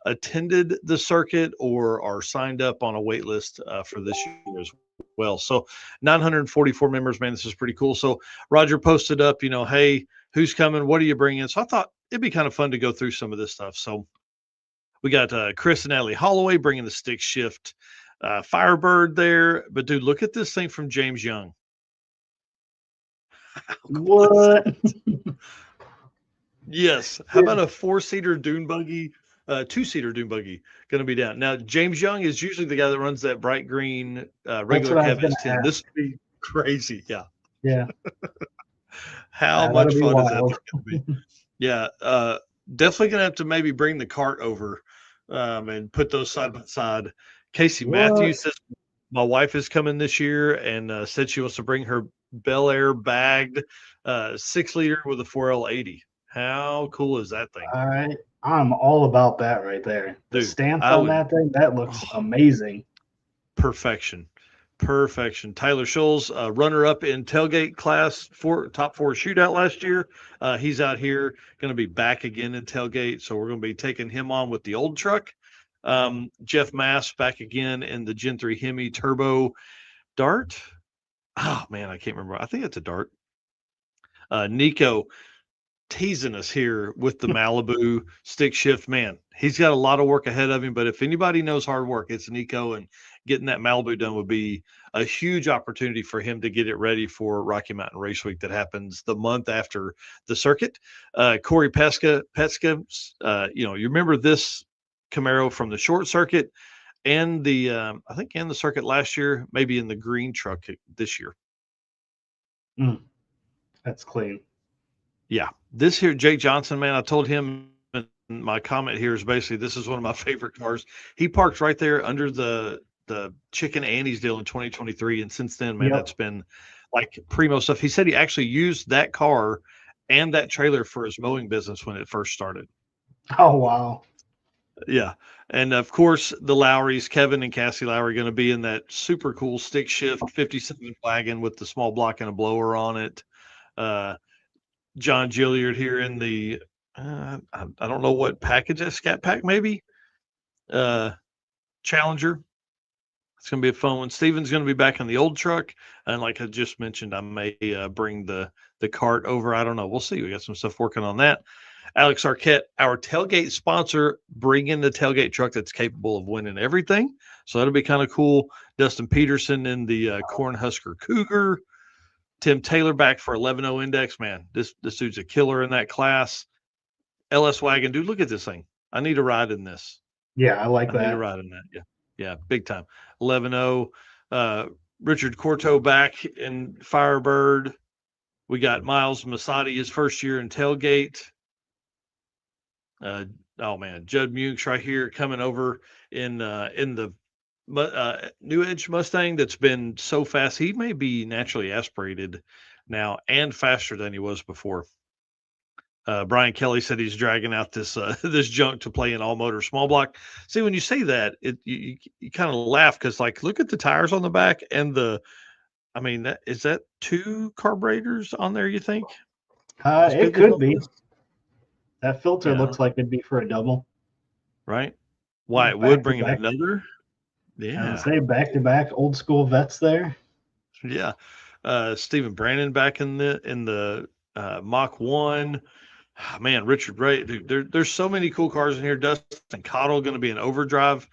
attended the circuit or are signed up on a wait list for this year as well. So 944 members, man, this is pretty cool. So Roger posted up, hey, who's coming? What are you bringing? So I thought it'd be kind of fun to go through some of this stuff. So we got Chris and Natalie Holloway bringing the stick shift Firebird there. But dude, look at this thing from James Young. What? Yes. How about a 4-seater dune buggy? 2-seater dune buggy going to be down. Now, James Young is usually the guy that runs that bright green regular Cab S10. This would be crazy. Yeah. Yeah. How much fun is that going to be? Yeah. Definitely going to have to maybe bring the cart over and put those side by side. Casey Matthews says, my wife is coming this year and said she wants to bring her Bel Air bagged 6-liter with a 4L80. How cool is that thing? All right. I'm all about that right there. The stance on that thing, that looks amazing. Perfection. Tyler Scholes, runner-up in tailgate class, top 4 shootout last year. He's out here, going to be back again in tailgate, so we're going to be taking him on with the old truck. Jeff Mass back again in the Gen 3 Hemi Turbo Dart. Oh, man, I can't remember. I think it's a Dart. Nico teasing us here with the Malibu stick shift. Man, he's got a lot of work ahead of him, but if anybody knows hard work, it's Nico, and getting that Malibu done would be a huge opportunity for him to get it ready for Rocky Mountain Race Week that happens the month after the circuit. Corey Pesca, you remember this Camaro from the short circuit and the I think in the circuit last year, maybe in the green truck this year. That's clean. Yeah. This here, Jake Johnson, man, I told him my comment here is basically this is one of my favorite cars. He parked right there under the Chicken Annie's deal in 2023. And since then, man, that's been like primo stuff. He said he actually used that car and that trailer for his mowing business when it first started. Oh, wow. Yeah. And of course, the Lowrys, Kevin and Cassie Lowry, going to be in that super cool stick shift 57 wagon with the small block and a blower on it. John Gilliard here in the, I don't know what package that Scat Pack, maybe. Challenger. It's going to be a fun one. Steven's going to be back in the old truck. And like I just mentioned, I may bring the cart over. I don't know. We'll see. We got some stuff working on that. Alex Arquette, our tailgate sponsor, bring in the tailgate truck that's capable of winning everything. So that'll be kind of cool. Dustin Peterson in the Cornhusker Cougar. Tim Taylor back for 11-0 index. Man, this dude's a killer in that class. LS Wagon, dude, look at this thing. I need a ride in this. Yeah, I like I need a that. ride in that. Yeah. Yeah, big time. 11-0. Richard Corto back in Firebird. We got Miles Masadi, his first year in tailgate. Oh man, Judd Mukes right here coming over in the New Edge Mustang that's been so fast. He may be naturally aspirated now and faster than he was before. Brian Kelly said he's dragging out this this junk to play in all motor small block. See, when you say that, you kind of laugh because like look at the tires on the back and I mean, is that 2 carburetors on there? You think? It could be. That filter Yeah. looks like it'd be for a double. Right? Why it Back would to bring in back. another? I Yeah. would say back to back old school vets there. Yeah. Stephen Brandon back in the Mach 1. Man, Richard Ray, dude, there's so many cool cars in here. Dustin Cottle going to be an overdrive,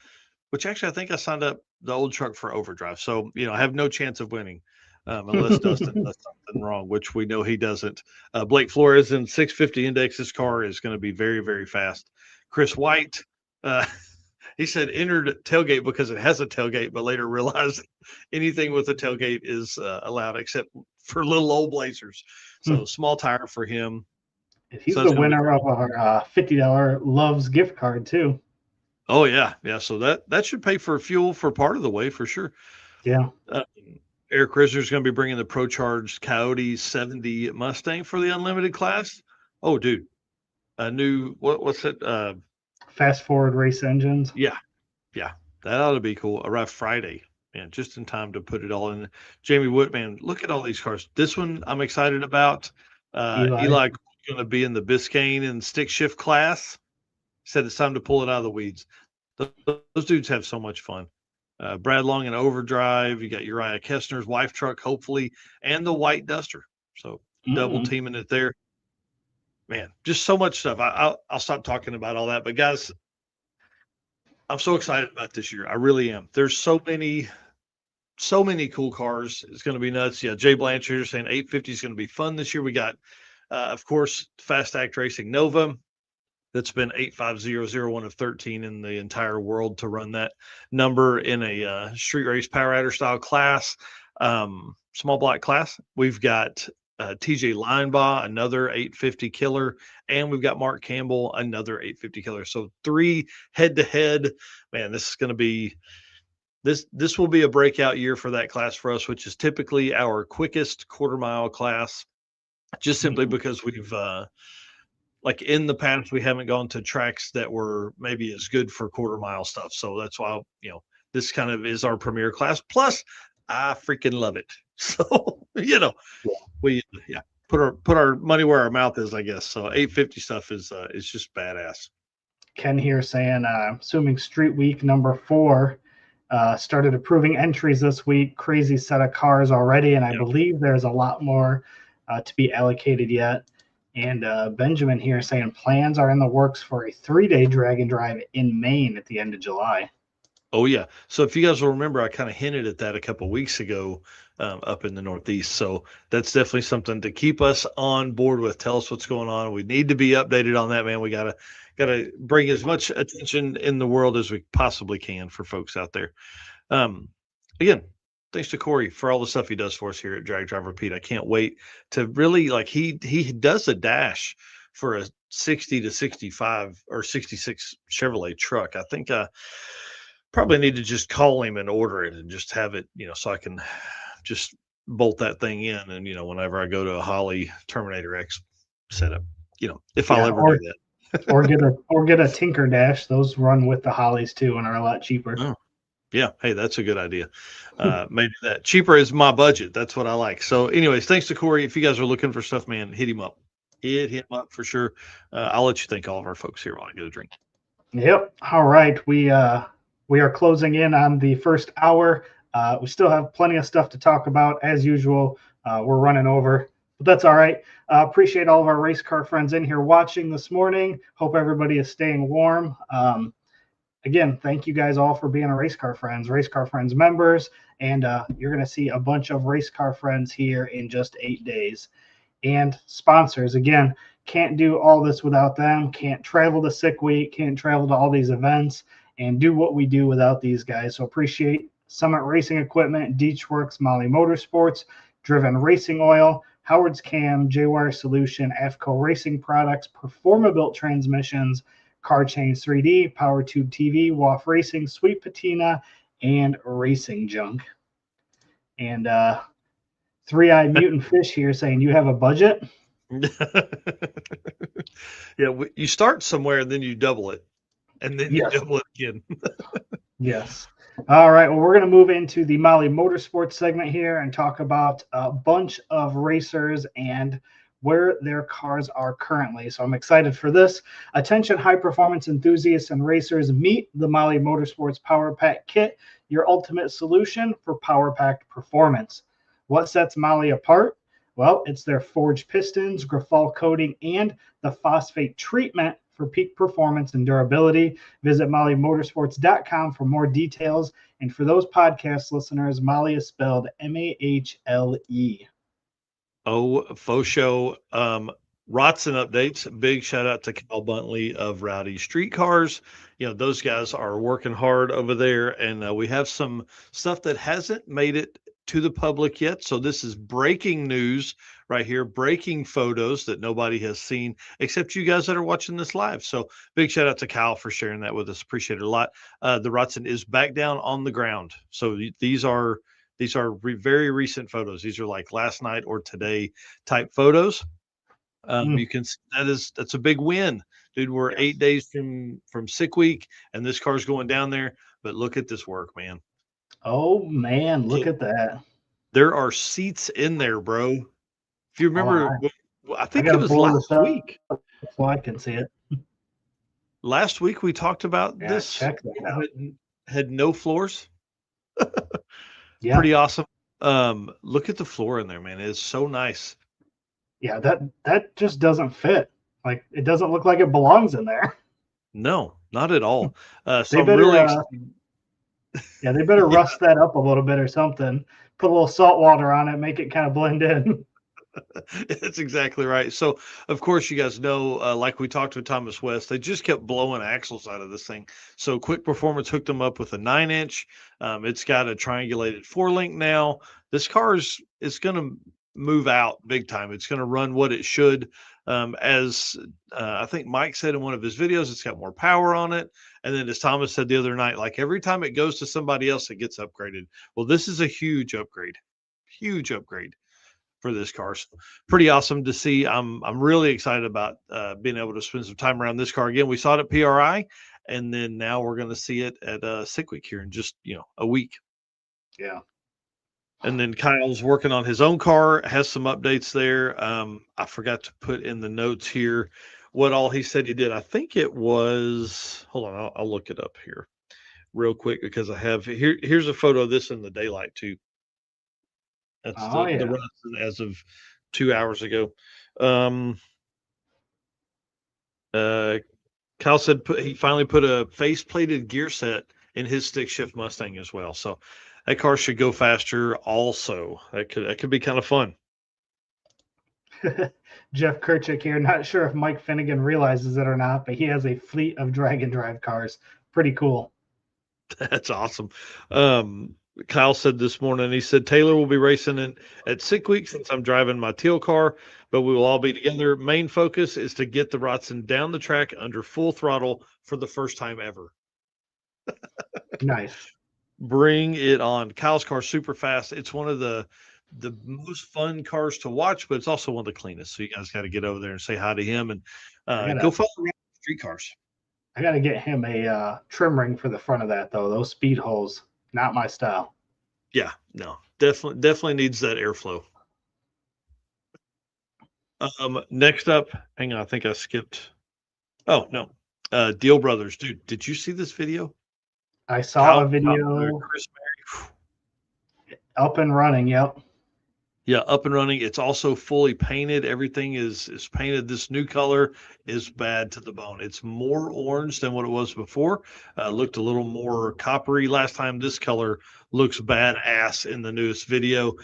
which actually I think I signed up the old truck for overdrive. So, I have no chance of winning unless Dustin does something wrong, which we know he doesn't. Blake Flores in 650 index. This car is going to be very, very fast. Chris White, he said entered tailgate because it has a tailgate, but later realized anything with a tailgate is allowed except for little old Blazers. So small tire for him. He's So the that's gonna be winner of our $50 Loves gift card too. Oh yeah. So that should pay for fuel for part of the way for sure. Yeah. Eric Risner's going to be bringing the Pro Charged Coyote 70 Mustang for the unlimited class. Oh, dude, a new what's it? Fast Forward Race Engines. Yeah, that ought to be cool. Arrive Friday, man, just in time to put it all in. Jamie Wood, man, look at all these cars. This one I'm excited about. Eli going to be in the Biscayne and stick shift class. Said it's time to pull it out of the weeds. Those dudes have so much fun. Brad Long in overdrive. You got Uriah Kessner's wife truck, hopefully, and the white Duster. So double teaming it there. Man, just so much stuff. I'll stop talking about all that. But guys, I'm so excited about this year. I really am. There's so many cool cars. It's going to be nuts. Yeah, Jay Blanchard saying 850 is going to be fun this year. We got, of course, Fast Act Racing Nova. That's been 85001 of 13 in the entire world to run that number in a street race power rider style class, small block class. We've got TJ Linebaugh, another 850 killer, and we've got Mark Campbell, another 850 killer. So 3 head-to-head. Man, this is going to be this will be a breakout year for that class for us, which is typically our quickest quarter-mile class, just simply because we've like in the past, we haven't gone to tracks that were maybe as good for quarter mile stuff. So that's why, this kind of is our premier class. Plus, I freaking love it. So, we put our money where our mouth is, I guess. So 850 stuff is just badass. Ken here saying, assuming Street Week number 4 started approving entries this week. Crazy set of cars already. And I believe there's a lot more to be allocated yet. And Benjamin here saying plans are in the works for a 3-day drag and drive in Maine at the end of July. Oh, yeah. So if you guys will remember, I kind of hinted at that a couple of weeks ago up in the Northeast. So that's definitely something to keep us on board with. Tell us what's going on. We need to be updated on that, man. We got to bring as much attention in the world as we possibly can for folks out there. Again, thanks to Corey for all the stuff he does for us here at Drag Drive Repeat. I can't wait to really he does a dash for a 60 to 65 or 66 Chevrolet truck. I think I probably need to just call him and order it and just have it, so I can just bolt that thing in. And, whenever I go to a Holly Terminator X setup, if I'll ever do that. Or get a Tinker Dash. Those run with the Hollies too and are a lot cheaper. Oh. Yeah. Hey, that's a good idea. Maybe that cheaper is my budget. That's what I like. So anyways, thanks to Corey. If you guys are looking for stuff, man, hit him up. Hit him up for sure. I'll let you thank all of our folks here while I get a drink. Yep. All right. We are closing in on the first hour. We still have plenty of stuff to talk about as usual. We're running over, but that's all right. Appreciate all of our race car friends in here watching this morning. Hope everybody is staying warm. Again, thank you guys all for being a Race Car Friends members, and you're going to see a bunch of Race Car Friends here in just 8 days. And sponsors, again, can't do all this without them, can't travel to Sick Week, can't travel to all these events, and do what we do without these guys. So appreciate Summit Racing Equipment, Deechworks, Molly Motorsports, Driven Racing Oil, Howard's Cam, J-Wire Solution, AFCO Racing Products, Performabuilt Transmissions, Car Chains 3D, Power Tube TV, WAF Racing, Sweet Patina, and Racing Junk. And 3-Eyed Mutant Fish here saying, you have a budget? Yeah, you start somewhere and then you double it. And then Yes. you double it again. Yes. All right. Well, we're going to move into the Molly Motorsports segment here and talk about a bunch of racers and where their cars are currently. So I'm excited for this. Attention high performance enthusiasts and racers, meet the Molly Motorsports Power Pack Kit, your ultimate solution for power packed performance. What sets Molly apart? Well, it's their forged pistons, Grafal coating, and the phosphate treatment for peak performance and durability. Visit mollymotorsports.com for more details. And for those podcast listeners, Molly is spelled M-A-H-L-E. Oh, faux show. Rotson updates. Big shout out to Cal Buntley of Rowdy Streetcars. You know, those guys are working hard over there, and we have some stuff that hasn't made it to the public yet. So this is breaking news right here, breaking photos that nobody has seen except you guys that are watching this live. So big shout out to Kyle for sharing that with us. Appreciate it a lot. The Rotson is back down on the ground. So these are very recent photos. These are like last night or today type photos. You can see that's a big win, dude. We're 8 days from Sick Week, and this car's going down there. But look at this work, man. Oh man, look at that. There are seats in there, bro. If you remember, I think it was last week. So I can see it. Last week we talked about this. Check that out. Had no floors. Yeah. Pretty awesome. Look at the floor in there, man. It's so nice. Yeah, that just doesn't fit. Like, it doesn't look like it belongs in there. No, not at all. So They I'm better, really yeah, they better rust that up a little bit or something. Put a little salt water on it, make it kind of blend in. That's exactly right. So, of course, you guys know, like we talked with Thomas West, they just kept blowing axles out of this thing. So, Quick Performance hooked them up with a 9-inch. It's got a triangulated 4-link now. This car is going to move out big time. It's going to run what it should. As I think Mike said in one of his videos, it's got more power on it. And then, as Thomas said the other night, like every time it goes to somebody else, it gets upgraded. Well, this is a huge upgrade for this car. So pretty awesome to see. I'm really excited about being able to spend some time around this car again. We saw it at PRI, and then now we're going to see it at Sick Week here in just a week. Yeah. And then Kyle's working on his own car, has some updates there. I forgot to put in the notes here what all he said he did. I think it was, hold on, I'll look it up here real quick because I have here's a photo of this in the daylight too. That's the Rotson as of 2 hours ago. Kyle said he finally put a face-plated gear set in his stick shift Mustang as well. So that car should go faster also. That could be kind of fun. Jeff Kirchick here. Not sure if Mike Finnegan realizes it or not, but he has a fleet of drag and drive cars. Pretty cool. That's awesome. Kyle said this morning, he said, Taylor will be racing at Sick Week since I'm driving my teal car, but we will all be together. Main focus is to get the Rotson down the track under full throttle for the first time ever. Nice. Bring it on. Kyle's car super fast. It's one of the most fun cars to watch, but it's also one of the cleanest. So you guys got to get over there and say hi to him and go follow street cars. I got to get him a trim ring for the front of that, though. Those speed holes, not my style. Yeah, no, definitely needs that airflow. Next up, hang on, I think I skipped. Oh no, Deal Brothers, dude, did you see this video? I saw Kyle a video Chris Mary. up and running. Yep. Yeah, up and running. It's also fully painted. Everything is painted. This new color is bad to the bone. It's more orange than what it was before. Looked a little more coppery last time. This color looks badass in the newest video.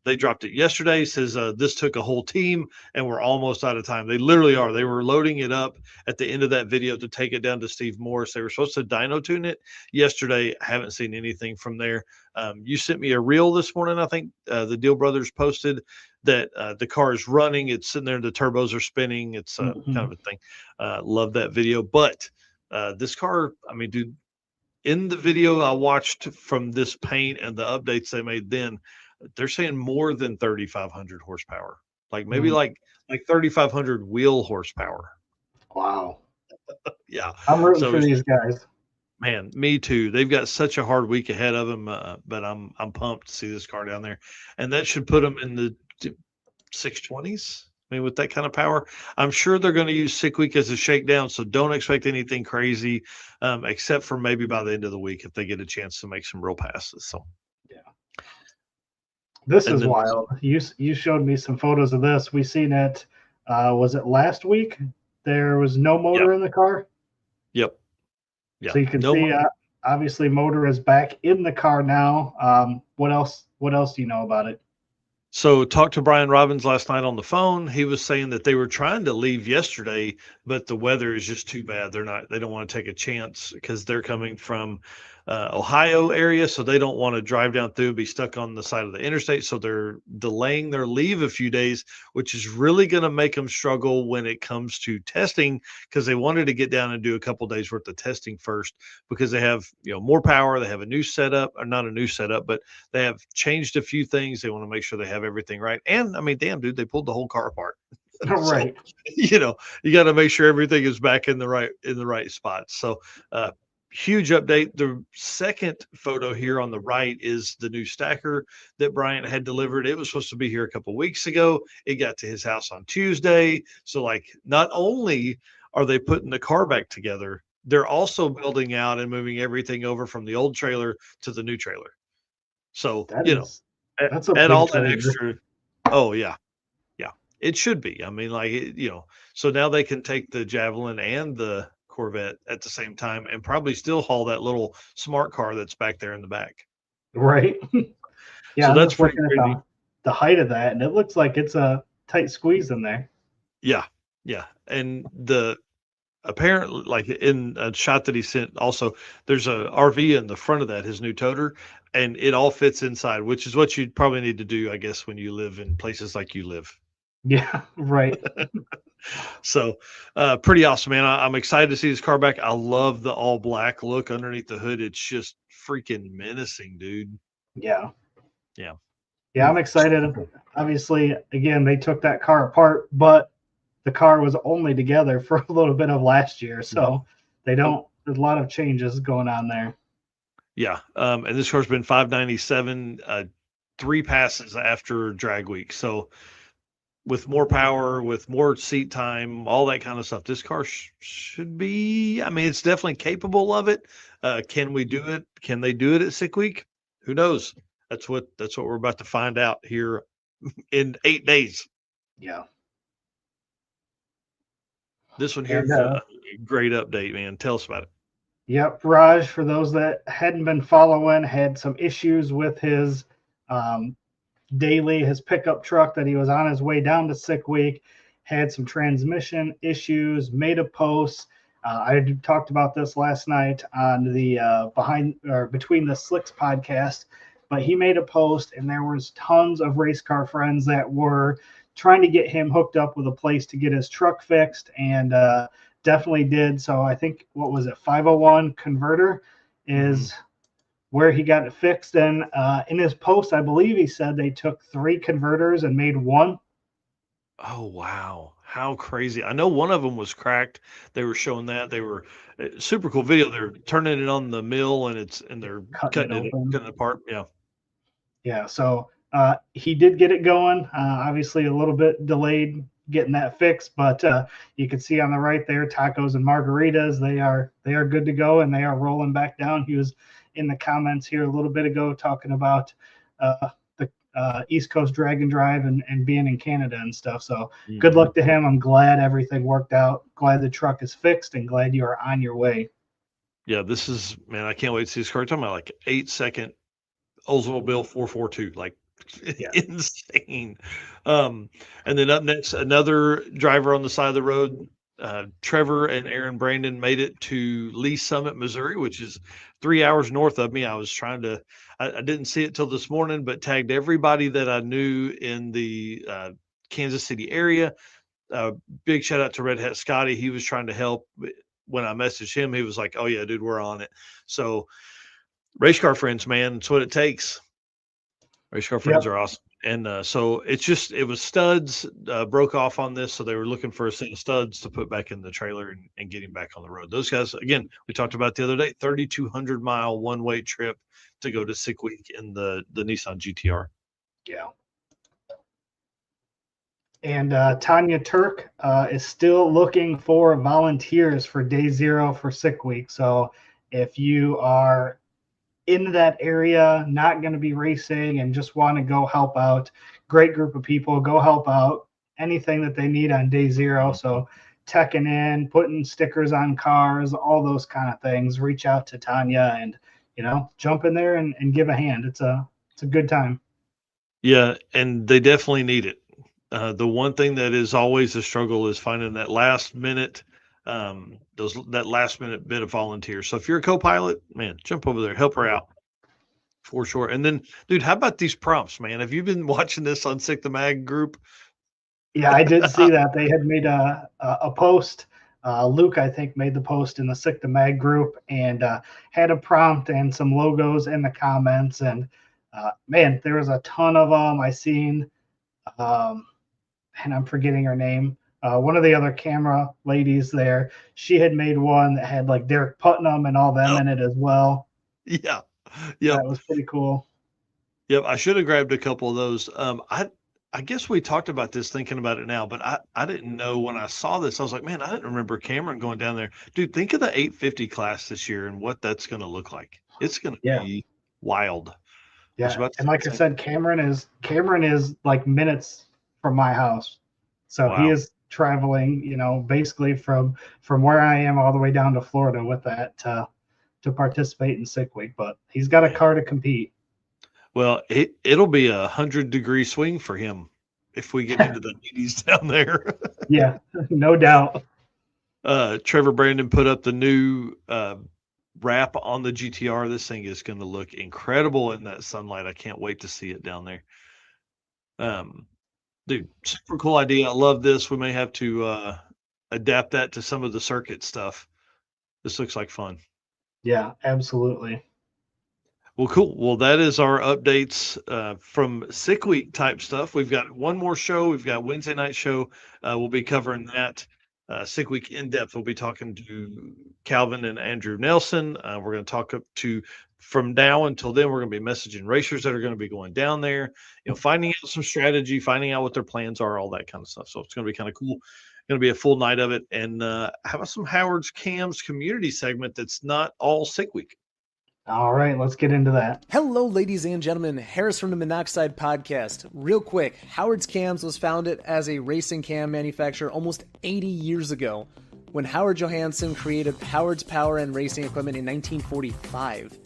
They dropped it yesterday. Says this took a whole team and we're almost out of time. They literally are. They were loading it up at the end of that video to take it down to Steve Morris. They were supposed to dyno tune it yesterday. Haven't seen anything from there. You sent me a reel this morning. I think the Deal Brothers posted that the car is running. It's sitting there. The turbos are spinning. It's kind of a thing. Love that video. But this car, I mean, dude, in the video I watched from this paint and the updates they made then, they're saying more than 3,500 horsepower, like maybe like 3,500 wheel horsepower. Wow. Yeah. I'm rooting for these guys. Man, me too. They've got such a hard week ahead of them, but I'm pumped to see this car down there, and that should put them in the 620s. I mean, with that kind of power, I'm sure they're going to use Sick Week as a shakedown. So don't expect anything crazy, except for maybe by the end of the week if they get a chance to make some real passes. So this is wild. You showed me some photos of this. We seen it. Was it last week? There was no motor in the car. Yep. Yeah. So you can see, obviously, motor is back in the car now. What else? What else do you know about it? So talked to Brian Robbins last night on the phone. He was saying that they were trying to leave yesterday, but the weather is just too bad. They don't want to take a chance because they're coming from Ohio area. So they don't want to drive down through and be stuck on the side of the interstate. So they're delaying their leave a few days, which is really going to make them struggle when it comes to testing, because they wanted to get down and do a couple days worth of testing first, because they have, more power. They have a new setup, or not a new setup, but they have changed a few things. They want to make sure they have everything right. And I mean, damn, dude, they pulled the whole car apart. Right. So, you got to make sure everything is back in the right spot. So, huge update. The second photo here on the right is the new stacker that Bryant had delivered. It was supposed to be here a couple weeks ago. It got to his house on Tuesday. So, like, not only are they putting the car back together, they're also building out and moving everything over from the old trailer to the new trailer. So, that's add all that extra. Oh yeah. It should be. I mean, like, so now they can take the Javelin and the Corvette at the same time and probably still haul that little smart car that's back there in the back. Right. Yeah. So that's pretty crazy. The height of that, and it looks like it's a tight squeeze in there. Yeah. Yeah. And apparently, like in a shot that he sent, also there's a RV in the front of that, his new toter, and it all fits inside, which is what you'd probably need to do, I guess, when you live in places like you live. Yeah, right. So pretty awesome, man. I'm excited to see this car back. I love the all black look underneath the hood. It's just freaking menacing, dude. Yeah. Yeah, I'm excited. Obviously, again, they took that car apart, but the car was only together for a little bit of last year. So there's a lot of changes going on there. Yeah. And this car's been 597, 3 passes after drag week. So with more power, with more seat time, all that kind of stuff, this car should be, I mean, it's definitely capable of it. Can we do it? Can they do it at Sick Week? Who knows? That's what we're about to find out here in 8 days. Yeah. This one here is a great update, man. Tell us about it. Yep. Raj, for those that hadn't been following, had some issues with his his pickup truck that he was on his way down to Sick Week, had some transmission issues, made a post. I talked about this last night on the Between the Slicks podcast, but he made a post and there was tons of race car friends that were trying to get him hooked up with a place to get his truck fixed, and definitely did. So I think, 501 converter is where he got it fixed. And in his post, I believe he said they took 3 converters and made one. Oh, wow. How crazy. I know one of them was cracked. They were showing that. They were super cool video. They're turning it on the mill and they're Cutting it open. cutting it apart. Yeah. Yeah, so he did get it going. Obviously, a little bit delayed getting that fixed, but you can see on the right there, tacos and margaritas. They are good to go, and they are rolling back down. He was in the comments here a little bit ago talking about the East Coast Drag and Drive and being in Canada and stuff. So good luck to him. I'm glad everything worked out. Glad the truck is fixed, and glad you are on your way. Yeah, this is, man, I can't wait to see this car. Talking about like 8-second Oldsmobile 442, like Yeah. insane. And then up next, another driver on the side of the road, Trevor and Aaron Brandon made it to Lee Summit, Missouri, which is 3 hours north of me. I was trying to, I didn't see it till this morning, but tagged everybody that I knew in the Kansas City area. Big shout out to Red Hat Scotty. He was trying to help. When I messaged him, he was like, "Oh yeah, dude, we're on it." So race car friends, man, it's what it takes. Race car friends are awesome. And so it was studs broke off on this. So they were looking for a set of studs to put back in the trailer and getting back on the road. Those guys, again, we talked about the other day, 3,200 mile one-way trip to go to Sick Week in the Nissan GTR. Yeah. And Tanya Turk is still looking for volunteers for day 0 for Sick Week. So if you are in that area, not going to be racing and just want to go help out, great group of people, go help out anything that they need on day 0. So teching in, putting stickers on cars, all those kind of things, reach out to Tanya and, jump in there and give a hand. It's a good time. Yeah. And they definitely need it. The one thing that is always a struggle is finding that last minute, that last minute bit of volunteers. So if you're a co-pilot, man, jump over there, help her out for sure. And then, dude, how about these prompts, man? Have you been watching this on Sick the Mag group? Yeah, I did see that. They had made a post. Luke, I think, made the post in the Sick the Mag group and had a prompt and some logos in the comments. And man, there was a ton of them. I seen, and I'm forgetting her name. One of the other camera ladies there, she had made one that had like Derek Putnam and all them in it as well. Yeah. Yeah. That was pretty cool. Yep. I should have grabbed a couple of those. I guess we talked about this thinking about it now, but I didn't know when I saw this. I was like, man, I didn't remember Cameron going down there. Dude, think of the 850 class this year and what that's going to look like. It's going to be wild. Yeah. And like I said, Cameron is like minutes from my house. So he is traveling, basically from where I am all the way down to Florida with that to participate in Sick Week. But he's got a car to compete. Well, it'll be 100-degree swing for him if we get into the 80s down there. Yeah, no doubt. Trevor Brandon put up the new wrap on the GTR. This thing is going to look incredible in that sunlight. I can't wait to see it down there. Dude, super cool idea. I love this. We may have to adapt that to some of the circuit stuff. This looks like fun. Yeah, absolutely. Well, cool. Well, that is our updates from Sick Week type stuff. We've got one more show. We've got Wednesday night show. We'll be covering that. Sick Week in depth. We'll be talking to Calvin and Andrew Nelson. We're going to talk up to from now until then. We're going to be messaging racers that are going to be going down there, finding out some strategy, finding out what their plans are, all that kind of stuff. So it's going to be kind of cool. Going to be a full night of it. And how about some Howard's Cams community segment that's not all Sick Week? All right, let's get into that. Hello, ladies and gentlemen. Harris from the Monoxide Podcast. Real quick, Howard's Cams was founded as a racing cam manufacturer almost 80 years ago when Howard Johansson created Howard's Power and Racing Equipment in 1945.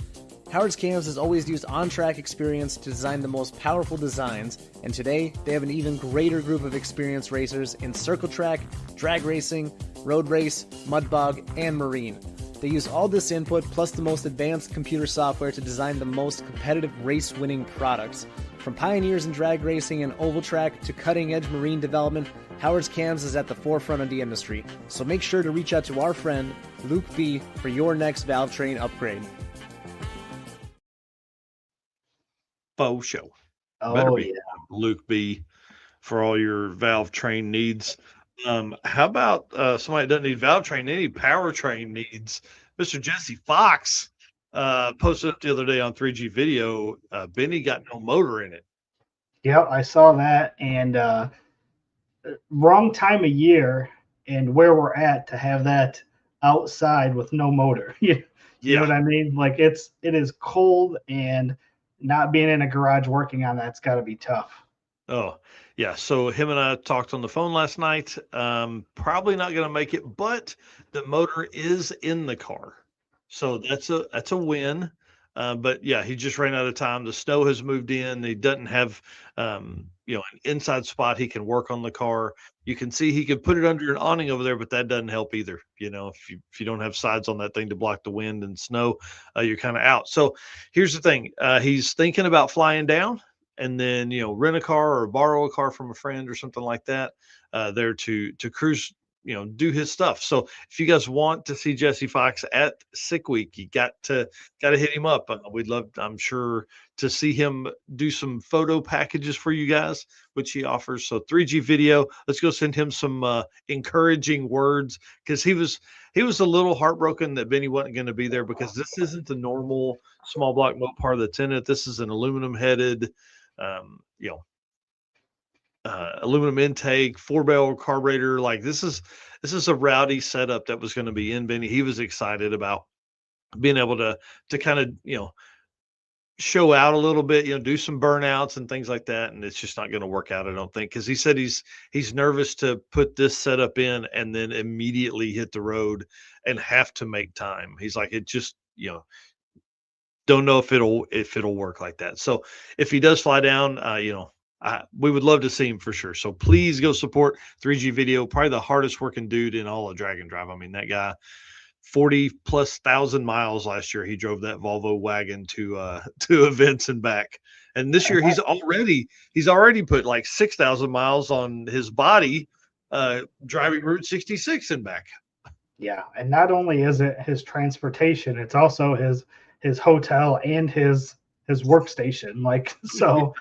Howard's Cams has always used on-track experience to design the most powerful designs, and today they have an even greater group of experienced racers in circle track, drag racing, road race, mud bog, and marine. They use all this input plus the most advanced computer software to design the most competitive race-winning products. From pioneers in drag racing and oval track to cutting-edge marine development, Howard's Cams is at the forefront of the industry. So make sure to reach out to our friend Luke B for your next valve train upgrade. Faux show. Oh, Better be Luke B for all your valve train needs. How about somebody that doesn't need valve train, any powertrain needs? Mr. Jesse Fox posted up the other day on 3G video. Benny got no motor in it. Yep, I saw that, and wrong time of year and where we're at to have that outside with no motor. You know what I mean? Like it is cold, and not being in a garage working on that's got to be tough. Oh, yeah. So him and I talked on the phone last night. Probably not going to make it, but the motor is in the car, so that's a win. But yeah, he just ran out of time. The snow has moved in. He doesn't have an inside spot he can work on the car. You can see he could put it under an awning over there, but that doesn't help either. If you don't have sides on that thing to block the wind and snow, you're kind of out. So here's the thing: he's thinking about flying down and then rent a car or borrow a car from a friend or something like that there to cruise, do his stuff. So if you guys want to see Jesse Fox at Sick Week, you got to hit him up. We'd love, I'm sure, to see him do some photo packages for you guys, which he offers. So 3G video, let's go send him some encouraging words, because he was a little heartbroken that Benny wasn't going to be there, because this isn't the normal small block Mopar that's in it. This is an aluminum headed aluminum intake, 4-barrel carburetor. Like this is a rowdy setup that was going to be in Benny. He was excited about being able to kind of show out a little bit, do some burnouts and things like that. And it's just not going to work out, I don't think, because he said he's nervous to put this setup in and then immediately hit the road and have to make time. He's like, it just don't know if it'll work like that. So if he does fly down, we would love to see him for sure. So please go support 3G video, probably the hardest working dude in all of Drag and Drive. I mean, that guy, 40,000+ miles last year. He drove that Volvo wagon to events and back. And this year he's already put like 6,000 miles on his body, driving Route 66 and back. Yeah. And not only is it his transportation, it's also his hotel and his workstation. Like, so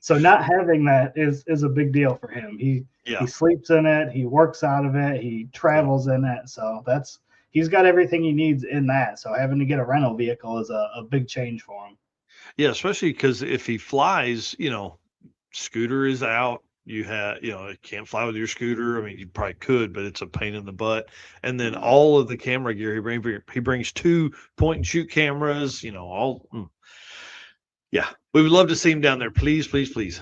not having that is a big deal for him. He sleeps in it, he works out of it, he travels in it. So he's got everything he needs in that. So having to get a rental vehicle is a big change for him. Yeah, especially because if he flies, scooter is out. You can't fly with your scooter. I mean, you probably could, but it's a pain in the butt. And then all of the camera gear he brings 2 point and shoot cameras. Yeah, we would love to see him down there. Please, please, please.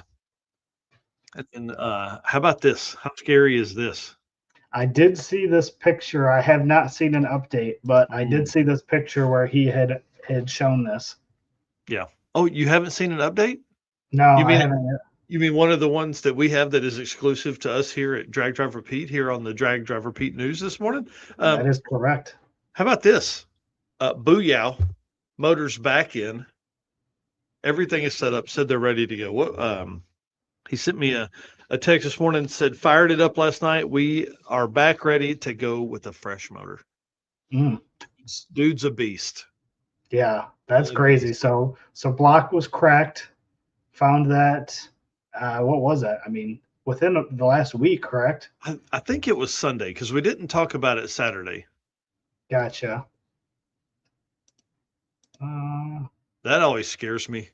And how about this? How scary is this? I did see this picture. I have not seen an update, but I did see this picture where he had shown this. Yeah. Oh, you haven't seen an update? No, I haven't yet. You mean one of the ones that we have that is exclusive to us here at Drag Drive Repeat here on the Drag Drive Repeat News this morning? That is correct. How about this? Booyah, motors back in. Everything is set up, said they're ready to go. He sent me a text this morning and said, fired it up last night. We are back ready to go with a fresh motor. Dude's a beast. Yeah, that's crazy. So block was cracked. Found that. What was that? I mean, within the last week, correct? I think it was Sunday, because we didn't talk about it Saturday. Gotcha. That always scares me.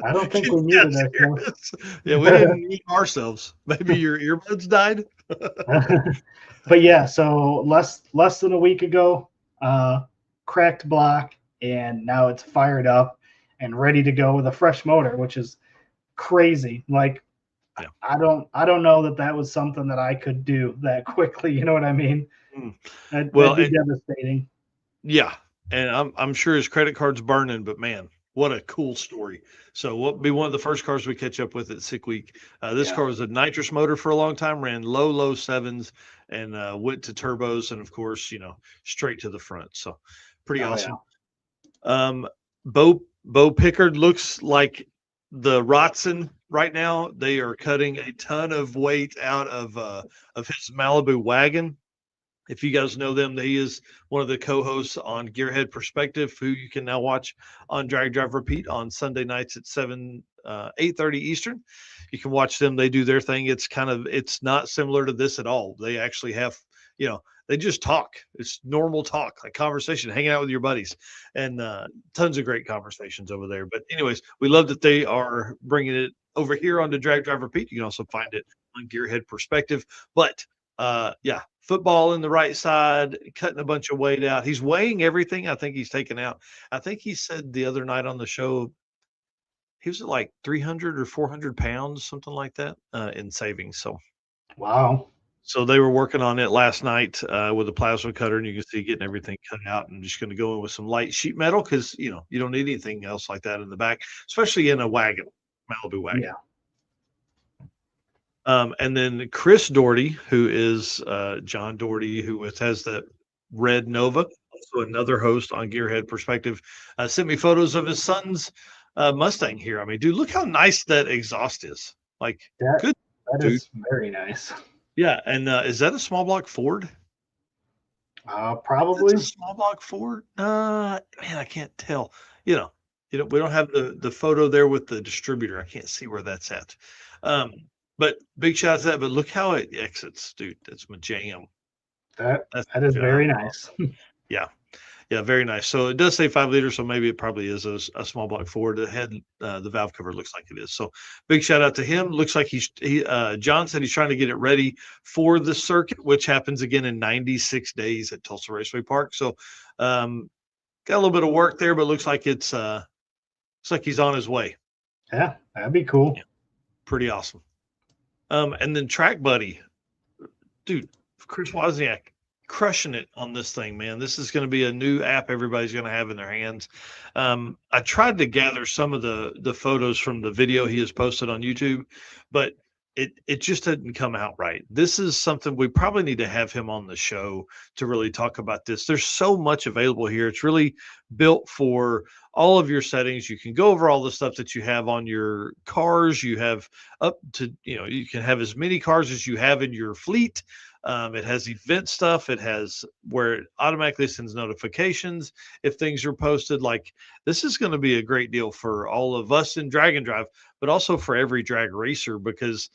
I don't think we needed that. Yeah, we didn't need ourselves. Maybe your earbuds died. But yeah, so less than a week ago, cracked block, and now it's fired up and ready to go with a fresh motor, which is crazy. Like, yeah. I don't know that was something that I could do that quickly. You know what I mean? That'd be devastating. Yeah, and I'm sure his credit card's burning, but man, what a cool story. So we'll be one of the first cars we catch up with at Sick Week. This car was a nitrous motor for a long time, ran low sevens, and went to turbos, and of course, straight to the front. So pretty awesome. Yeah. Bo Pickard looks like the Rotson right now. They are cutting a ton of weight out of his Malibu wagon. If you guys know them, he is one of the co-hosts on Gearhead Perspective, who you can now watch on Drag Drive Repeat on Sunday nights at 7 8:30 Eastern. You can watch them. They do their thing. It's not similar to this at all. They actually have, they just talk. It's normal talk, like conversation, hanging out with your buddies, and tons of great conversations over there. But anyways, we love that they are bringing it over here onto Drag Drive Repeat. You can also find it on Gearhead Perspective. But football in the right side, cutting a bunch of weight out. He's weighing everything. I think he's taken out. I think he said the other night on the show, he was at like 300 or 400 pounds, something like that, in savings. Wow. So they were working on it last night with a plasma cutter, and you can see getting everything cut out, and just going to go in with some light sheet metal because you don't need anything else like that in the back, especially in a wagon, Malibu wagon. Yeah. And then Chris Doherty, who is John Doherty, who has that red Nova, also another host on Gearhead Perspective, sent me photos of his son's Mustang here. I mean, dude, look how nice that exhaust is. Like, good. That is very nice. Yeah, and is that a small block Ford? Probably. That's a small block Ford. Man, I can't tell. We don't have the photo there with the distributor. I can't see where that's at. But big shout out to that. But look how it exits, dude. That's my jam. That is very nice. Yeah, very nice. So it does say 5 liters, so maybe it probably is a small block Ford. The valve cover looks like it is. So big shout out to him. Looks like John said he's trying to get it ready for the circuit, which happens again in 96 days at Tulsa Raceway Park. So got a little bit of work there, but looks like he's on his way. Yeah, that'd be cool. Yeah, pretty awesome. And then Track Buddy, dude, Chris Wozniak, crushing it on this thing, man. This is going to be a new app everybody's going to have in their hands. I tried to gather some of the photos from the video he has posted on YouTube, but it just didn't come out right. This is something we probably need to have him on the show to really talk about this. There's so much available here. It's really built for all of your settings. You can go over all the stuff that you have on your cars. You have up to, you can have as many cars as you have in your fleet. It has event stuff. It has where it automatically sends notifications if things are posted. Like, this is going to be a great deal for all of us in Drag and Drive, but also for every drag racer, because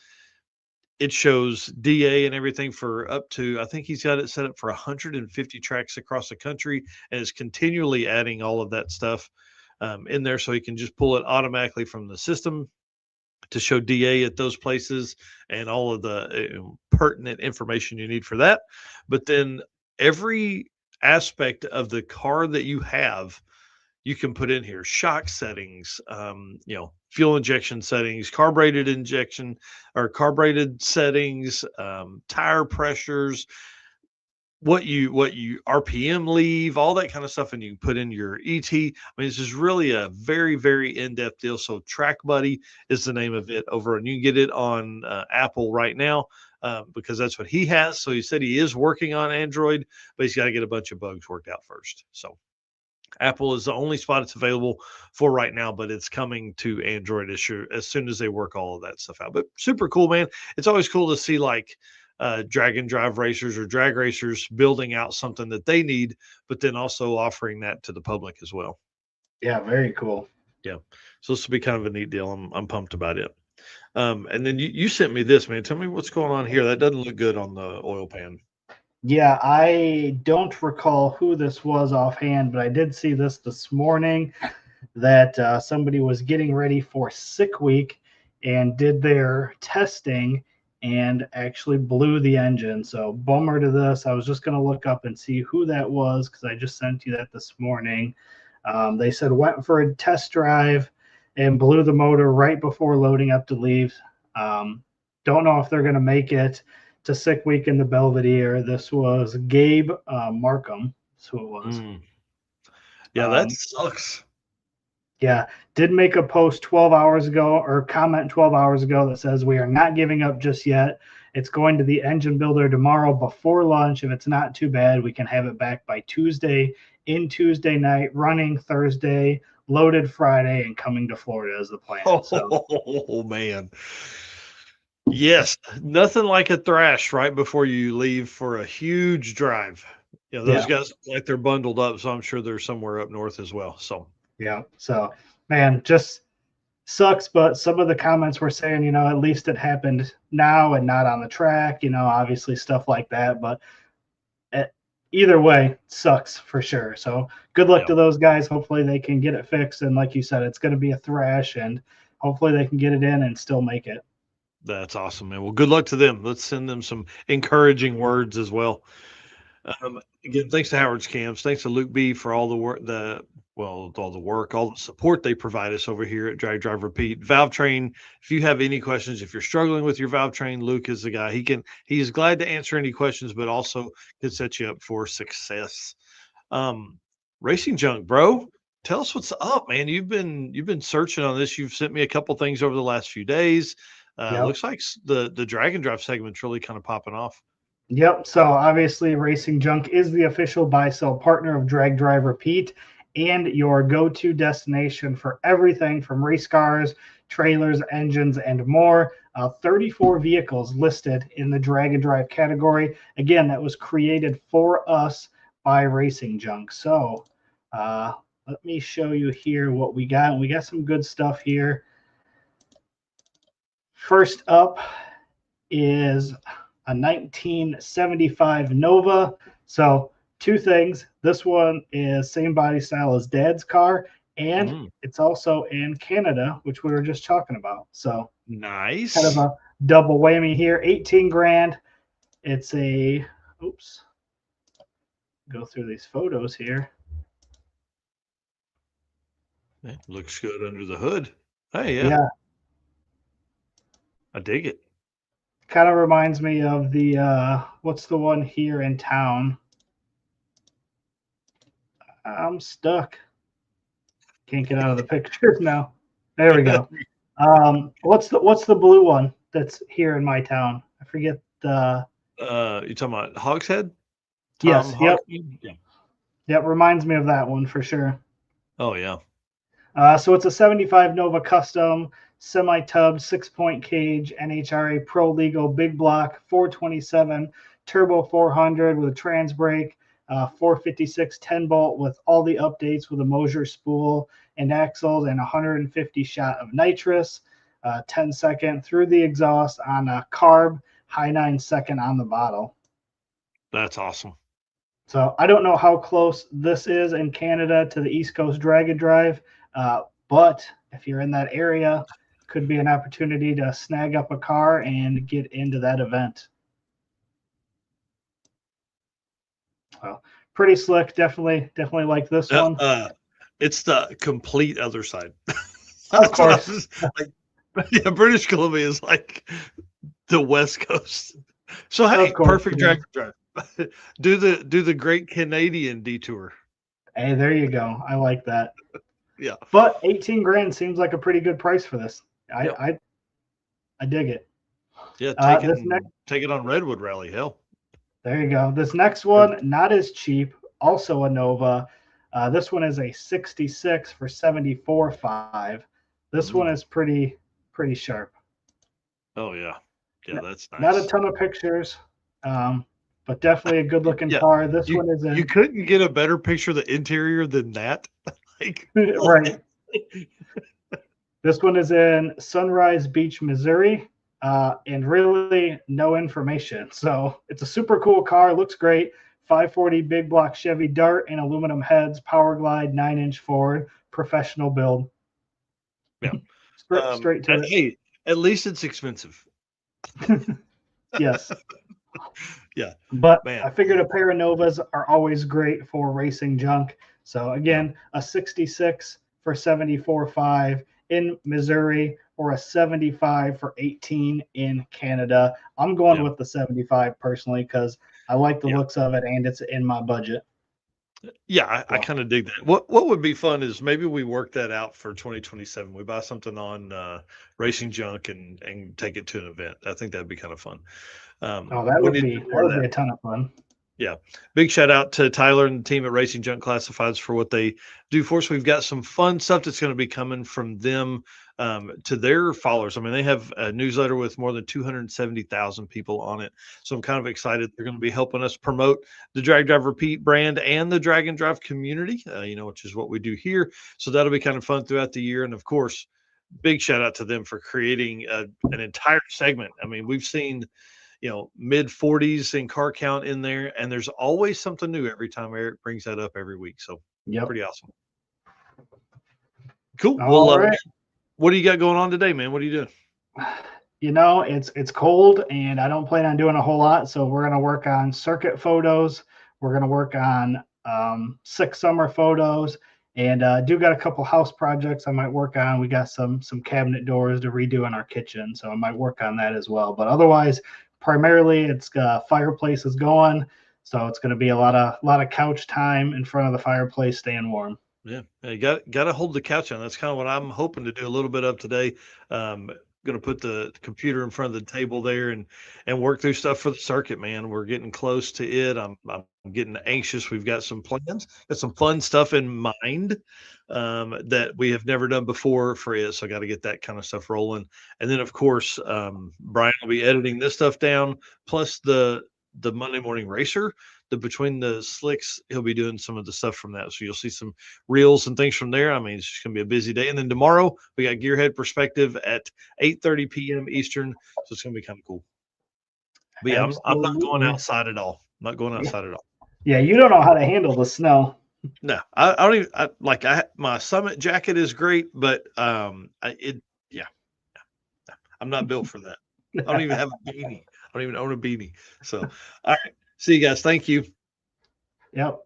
it shows DA and everything for up to, I think he's got it set up for 150 tracks across the country, and is continually adding all of that stuff in there, so he can just pull it automatically from the system to show DA at those places and all of the pertinent information you need for that. But then every aspect of the car that you have, you can put in here: shock settings, fuel injection settings, carbureted injection or carbureted settings, tire pressures, what you RPM leave, all that kind of stuff, and you can put in your ET. I mean, this is really a very, very in-depth deal. So Track Buddy is the name of it over, and you can get it on Apple right now because that's what he has. So he said he is working on Android, but he's got to get a bunch of bugs worked out first. So Apple is the only spot it's available for right now, but it's coming to Android as soon as they work all of that stuff out. But super cool, man. It's always cool to see like drag and drive racers or drag racers building out something that they need, but then also offering that to the public as well. Yeah, very cool. Yeah, so this will be kind of a neat deal. I'm pumped about it. And then you sent me this, man. Tell me what's going on here. That doesn't look good on the oil pan. Yeah, I don't recall who this was offhand, but I did see this morning that somebody was getting ready for sick week and did their testing and actually blew the engine. So bummer to this. I was just going to look up and see who that was because I just sent you that this morning. They said went for a test drive and blew the motor right before loading up to leave. Don't know if they're going to make it to sick week in the Belvedere. This was Gabe Markham. That's who it was. Yeah, that sucks. Yeah, did make a post 12 hours ago or comment 12 hours ago that says we are not giving up just yet. It's going to the engine builder tomorrow before lunch. If it's not too bad, we can have it back by Tuesday, in Tuesday night, running Thursday, loaded Friday, and coming to Florida is the plan. Oh, man. Yes, nothing like a thrash right before you leave for a huge drive. Those guys like they're bundled up, so I'm sure they're somewhere up north as well. So yeah. So, man, just sucks, but some of the comments were saying, at least it happened now and not on the track, obviously stuff like that. But either way, sucks for sure. So good luck to those guys. Hopefully they can get it fixed. And like you said, it's going to be a thrash, and hopefully they can get it in and still make it. That's awesome, man. Well, good luck to them. Let's send them some encouraging words as well. Again, thanks to Howard's Cams. Thanks to Luke B for all the work, all the support they provide us over here at Drag Drive Repeat. Valve Train, if you have any questions, if you're struggling with your valve train, Luke is the guy. He is glad to answer any questions, but also can set you up for success. Racing Junk, bro, tell us what's up, man. You've been searching on this. You've sent me a couple things over the last few days. Looks like the Drag and Drive segment's really kind of popping off. Yep. So obviously Racing Junk is the official buy-sell partner of Drag Drive Repeat and your go-to destination for everything from race cars, trailers, engines, and more. 34 vehicles listed in the Drag and Drive category. Again, that was created for us by Racing Junk. So let me show you here what we got. We got some good stuff here. First up is a 1975 Nova. So two things. This one is same body style as Dad's car, and it's also in Canada, which we were just talking about. So nice. Kind of a double whammy here. 18 grand. It's a, oops. Go through these photos here. It looks good under the hood. Hey, yeah. I dig it. Kind of reminds me of the what's the one here in town? I'm stuck. Can't get out of the picture now. There we go. What's the blue one that's here in my town? I forget the. You talking about Hogshead? Yes. Yep. Yeah. Yep. Reminds me of that one for sure. Oh yeah. So it's a 75 Nova Custom semi-tub 6-point cage NHRA Pro Legal big block 427 turbo 400 with a trans brake, 456 10 bolt with all the updates with a Mosier spool and axles, and 150 shot of nitrous, 10 second through the exhaust on a carb, high 9 second on the bottle. That's awesome. So I don't know how close this is in Canada to the East Coast Drag and Drive, but if you're in that area, could be an opportunity to snag up a car and get into that event. Well, pretty slick. Definitely like this one. It's the complete other side. Of course. British Columbia is like the West Coast. So hey, perfect drag drive. do the Great Canadian Detour. Hey, there you go. I like that. Yeah. But 18 grand seems like a pretty good price for this. I dig it. Yeah, take it on Redwood Rally. Hell. There you go. This next one, not as cheap, also a Nova. This one is a 66 for 74.5. This one is pretty sharp. Oh yeah. Yeah, that's nice. Not a ton of pictures, but definitely a good looking car. This one is you couldn't get a better picture of the interior than that. Right. This one is in Sunrise Beach, Missouri, and really no information. So it's a super cool car. Looks great. 540 big block Chevy Dart and aluminum heads, Power Glide, 9-inch Ford, professional build. Yeah. Straight to it. Hey, at least it's expensive. Yes. Yeah. But man, I figured a pair of Novas are always great for Racing Junk. So again, a 66 for 74.5 in Missouri, or a 75 for 18 in Canada. I'm going with the 75 personally because I like the looks of it and it's in my budget. Yeah, I kind of dig that. What would be fun is maybe we work that out for 2027. We buy something on Racing Junk and take it to an event. I think that'd be kind of fun. That would be a ton of fun. Yeah. Big shout out to Tyler and the team at Racing Junk Classifieds for what they do for us. We've got some fun stuff that's going to be coming from them to their followers. I mean, they have a newsletter with more than 270,000 people on it. So I'm kind of excited. They're going to be helping us promote the Drag Drive Repeat brand and the Drag and Drive community, which is what we do here. So that'll be kind of fun throughout the year. And of course, big shout out to them for creating an entire segment. I mean, we've seen, mid 40s in car count in there, and there's always something new every time Eric brings that up every week. So pretty awesome. Cool. All right. What do you got going on today, man? What are you doing? It's cold and I don't plan on doing a whole lot. So we're going to work on circuit photos. We're going to work on 6 summer photos, and do got a couple house projects I might work on. We got some cabinet doors to redo in our kitchen, so I might work on that as well. But otherwise, primarily it's fireplace is going. So it's going to be a lot of couch time in front of the fireplace, staying warm. Yeah, you got to hold the couch on. That's kind of what I'm hoping to do a little bit of today. Going to put the computer in front of the table there and work through stuff for the circuit, man. We're getting close to it. I'm getting anxious. We've got some plans, got some fun stuff in mind that we have never done before for it. So I got to get that kind of stuff rolling. And then of course, Brian will be editing this stuff down, plus the Monday Morning Racer. Between the slicks, he'll be doing some of the stuff from that. So you'll see some reels and things from there. I mean, it's just going to be a busy day. And then tomorrow we got Gearhead Perspective at 8:30 p.m. Eastern. So it's going to be kind of cool. But yeah, I'm not going outside at all. I'm not going outside at all. Yeah, you don't know how to handle the snow. No, I don't even, my Summit jacket is great, but I'm not built for that. I don't even have a beanie. I don't even own a beanie. So, all right. See you guys. Thank you. Yep.